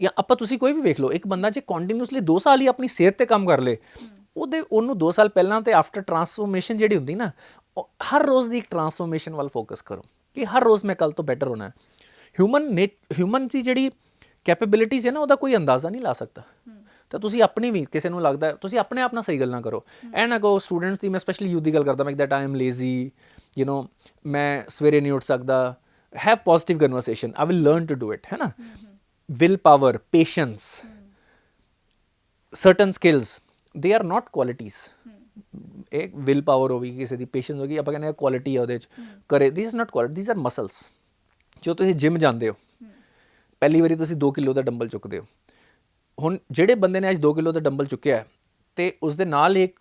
ਜਾਂ ਆਪਾਂ ਤੁਸੀਂ ਕੋਈ ਵੀ ਵੇਖ ਲਓ, ਇੱਕ ਬੰਦਾ ਜੇ ਕੰਟੀਨਿਊਸਲੀ 2 ਸਾਲ ਹੀ ਆਪਣੀ ਸਿਹਤ 'ਤੇ ਕੰਮ ਕਰ ਲੇ, ਉਹਨੂੰ 2 ਸਾਲ ਪਹਿਲਾਂ ਤੇ ਆਫਟਰ ਟਰਾਂਸਫੋਰਮੇਸ਼ਨ ਜਿਹੜੀ ਹੁੰਦੀ ਨਾ, ਹਰ ਰੋਜ਼ ਦੀ ਇੱਕ ਟਰਾਂਸਫੋਰਮੇਸ਼ਨ ਵੱਲ ਫੋਕਸ ਕਰੋ ਕਿ ਹਰ ਰੋਜ਼ ਮੈਂ ਕੱਲ੍ਹ ਤੋਂ ਬੈਟਰ ਹੋਣਾ। ਹਿਊਮਨ ਦੀ ਜਿਹੜੀ ਕੈਪੇਬਿਲਿਟੀਜ਼ ਹੈ ਨਾ, ਉਹਦਾ ਕੋਈ ਅੰਦਾਜ਼ਾ ਨਹੀਂ ਲਾ ਸਕਦਾ। ਤਾਂ ਤੁਸੀਂ ਆਪਣੀ ਵੀ, ਕਿਸੇ ਨੂੰ ਲੱਗਦਾ, ਤੁਸੀਂ ਆਪਣੇ ਆਪ ਨਾਲ ਸਹੀ ਗੱਲਾਂ ਕਰੋ। ਇਹ ਨਾ ਕਹੋ ਸਟੂਡੈਂਟਸ ਦੀ, ਮੈਂ ਸਪੈਸ਼ਲੀ ਯੂਥ ਦੀ ਗੱਲ ਕਰਦਾ, ਮੈਂ ਦੈਟ ਆਈ ਐਮ ਲੇਜ਼ੀ, ਮੈਂ ਸਵੇਰੇ ਨਹੀਂ ਉੱਠ ਸਕਦਾ। Have positive conversation, I will learn to do it, ਹੈ ਨਾ। Will power, patience, certain skills, they are not qualities. ਇੱਕ ਵਿਲ ਪਾਵਰ ਹੋ ਗਈ, ਕਿਸੇ ਦੀ ਪੇਸ਼ੈਂਸ ਹੋ ਗਈ, ਆਪਾਂ ਕਹਿੰਦੇ ਕੁਆਲਿਟੀ ਹੈ ਉਹਦੇ 'ਚ ਕਰੇ। This is not quality, this are muscles. ਜੋ ਤੁਸੀਂ ਜਿਮ ਜਾਂਦੇ ਹੋ, ਪਹਿਲੀ ਵਾਰੀ ਤੁਸੀਂ 2 ਕਿਲੋ ਦਾ ਡੰਬਲ ਚੁੱਕਦੇ ਹੋ। ਹੁਣ ਜਿਹੜੇ ਬੰਦੇ ਨੇ ਅੱਜ 2 ਕਿਲੋ ਦਾ ਡੰਬਲ ਚੁੱਕਿਆ ਹੈ, ਅਤੇ ਉਸਦੇ ਨਾਲ ਇੱਕ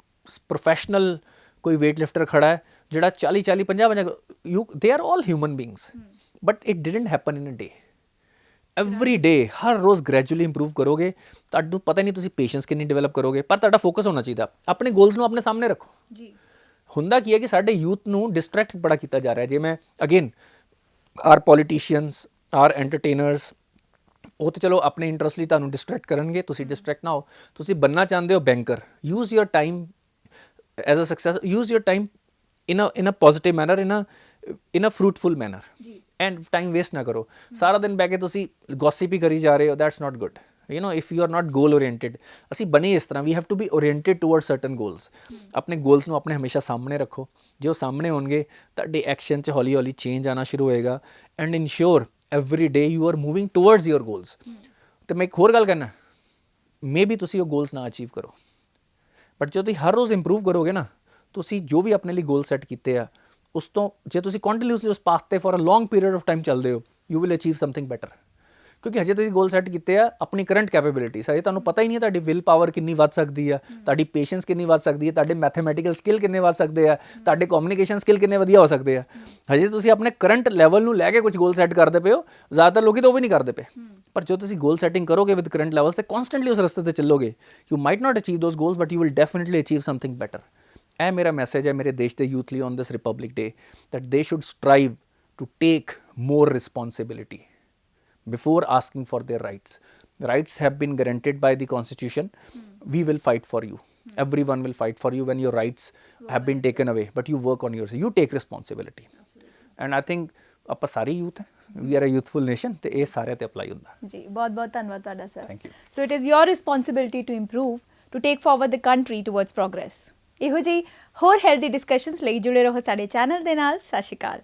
ਪ੍ਰੋਫੈਸ਼ਨਲ ਕੋਈ ਵੇਟ ਲਿਫਟਰ ਖੜਾ ਹੈ ਜਿਹੜਾ 40-40, 50-50, they are all human beings, but it didn't happen in a day. Every day, ਹਰ ਰੋਜ਼ ਗ੍ਰੈਜੂਅਲੀ ਇੰਪਰੂਵ ਕਰੋਗੇ। ਤੁਹਾਨੂੰ ਪਤਾ ਨਹੀਂ ਤੁਸੀਂ ਪੇਸ਼ੈਂਸ ਕਿੰਨੀ ਡਿਵੈਲਪ ਕਰੋਗੇ, ਪਰ ਤੁਹਾਡਾ ਫੋਕਸ ਹੋਣਾ ਚਾਹੀਦਾ। ਆਪਣੇ ਗੋਲਸ ਨੂੰ ਆਪਣੇ ਸਾਹਮਣੇ ਰੱਖੋ। ਹੁੰਦਾ ਕੀ ਹੈ ਕਿ ਸਾਡੇ ਯੂਥ ਨੂੰ ਡਿਸਟਰੈਕਟ ਬੜਾ ਕੀਤਾ ਜਾ ਰਿਹਾ। ਜੇ ਮੈਂ ਅਗੇਨ, ਆਰ ਪੋਲੀਟੀਸ਼ੀਅਨਸ, ਆਰ ਐਂਟਰਟੇਨਰਸ, ਉਹ ਤਾਂ ਚਲੋ ਆਪਣੇ ਇੰਟਰਸਟ ਲਈ ਤੁਹਾਨੂੰ ਡਿਸਟਰੈਕਟ ਕਰਨਗੇ, ਤੁਸੀਂ ਡਿਸਟਰੈਕਟ ਨਾ ਹੋ। ਤੁਸੀਂ ਬਣਨਾ ਚਾਹੁੰਦੇ ਹੋ banker, use your time as a success, use your time in a positive manner, in a fruitful manner, and time waste ਨਾ ਕਰੋ। ਸਾਰਾ ਦਿਨ ਬਹਿ ਕੇ ਤੁਸੀਂ ਗੌਸਿਪ ਹੀ ਕਰੀ ਜਾ ਰਹੇ ਹੋ, that's not good. If you are not goal oriented, ਅਸੀਂ ਬਣੇ ਇਸ ਤਰ੍ਹਾਂ, we have to be oriented toward certain goals. ਆਪਣੇ ਗੋਲਸ ਨੂੰ ਆਪਣੇ ਹਮੇਸ਼ਾ ਸਾਹਮਣੇ ਰੱਖੋ। ਜੇ ਉਹ ਸਾਹਮਣੇ ਹੋਣਗੇ, ਤੁਹਾਡੇ ਐਕਸ਼ਨ 'ਚ ਹੌਲੀ ਹੌਲੀ ਚੇਂਜ ਆਉਣਾ ਸ਼ੁਰੂ ਹੋਏਗਾ, and ensure every day you are moving towards your goals. ਤੇ ਮੈਂ ਇੱਕ ਹੋਰ ਗੱਲ ਕਰਨਾ, ਮੇ ਬੀ ਤੁਸੀਂ ਉਹ ਗੋਲਸ ਨਾ ਅਚੀਵ ਕਰੋ, ਬਟ ਜਦੋਂ ਤੁਸੀਂ ਹਰ ਰੋਜ਼ ਇੰਪਰੂਵ ਕਰੋਗੇ ਨਾ, ਤੁਸੀਂ ਜੋ ਵੀ ਆਪਣੇ ਲਈ ਗੋਲ ਸੈੱਟ ਕੀਤੇ ਆ, ਉਸ ਤੋਂ ਜੇ ਤੁਸੀਂ ਕੰਟੀਨਿਊਸਲੀ ਉਸ ਪਾਥ 'ਤੇ for a long period of time ਚੱਲਦੇ ਹੋ, you will achieve something better. ਕਿਉਂਕਿ ਹਜੇ ਤੁਸੀਂ ਗੋਲ ਸੈੱਟ ਕੀਤੇ ਆ ਆਪਣੀ ਕਰੰਟ ਕੈਪੇਬਿਲਿਟੀਜ਼, ਹਜੇ ਤੁਹਾਨੂੰ ਪਤਾ ਹੀ ਨਹੀਂ ਹੈ ਤੁਹਾਡੀ ਵਿਲ ਪਾਵਰ ਕਿੰਨੀ ਵੱਧ ਸਕਦੀ ਆ, ਤੁਹਾਡੀ ਪੇਸ਼ੈਂਸ ਕਿੰਨੀ ਵੱਧ ਸਕਦੀ ਹੈ, ਤੁਹਾਡੇ ਮੈਥਮੈਟੀਕਲ ਸਕਿੱਲ ਕਿੰਨੇ ਵੱਧ ਸਕਦੇ ਆ, ਤੁਹਾਡੇ ਕਮਿਊਨੀਕੇਸ਼ਨ ਸਕਿੱਲ ਕਿੰਨੇ ਵਧੀਆ ਹੋ ਸਕਦੇ ਆ। ਹਜੇ ਤੁਸੀਂ ਆਪਣੇ ਕਰੰਟ ਲੈਵਲ ਨੂੰ ਲੈ ਕੇ ਕੁਝ ਗੋਲ ਸੈੱਟ ਕਰਦੇ ਪਏ ਹੋ। ਜ਼ਿਆਦਾਤਰ ਲੋਕੀ ਤਾਂ ਉਹ ਵੀ ਨਹੀਂ ਕਰਦੇ ਪਏ, ਪਰ ਜੋ ਤੁਸੀਂ ਗੋਲ ਸੈਟਿੰਗ ਕਰੋਗੇ ਵਿਦ ਕਰੰਟ ਲੈਵਲਸ, ਤੇ ਕੌਨਸਟੈਂਟਲੀ ਉਸ ਰਸਤੇ 'ਤੇ ਚੱਲੋਗੇ, you might not achieve those goals, but you will definitely achieve something better. ਇਹ ਮੇਰਾ ਮੈਸੇਜ ਹੈ ਮੇਰੇ ਦੇਸ਼ ਦੇ ਯੂਥ ਲਈ on this republic day, that they should strive to take more responsibility before asking for their rights. Rights have been guaranteed by the constitution. We will fight for you. Everyone will fight for you when your rights have been taken away, but you work on yours. You take responsibility. And I think ਆਪਾਂ ਸਾਰੇ youth ਹੈ, we are a youthful nation, ਤੇ ਇਹ ਸਾਰਿਆਂ ਤੇ apply ਹੁੰਦਾ. ਜੀ ਬਹੁਤ ਬਹੁਤ ਧੰਨਵਾਦ ਤੁਹਾਡਾ sir. Thank you. So it is your responsibility to improve, to take forward the country towards progress. ਇਹੋ ਜਿਹੀ ਹੋਰ ਹੈਲਦੀ ਡਿਸਕਸ਼ਨਸ ਲਈ ਜੁੜੇ ਰਹੋ ਸਾਡੇ ਚੈਨਲ ਦੇ ਨਾਲ. ਸਤਿ ਸ਼੍ਰੀ ਅਕਾਲ.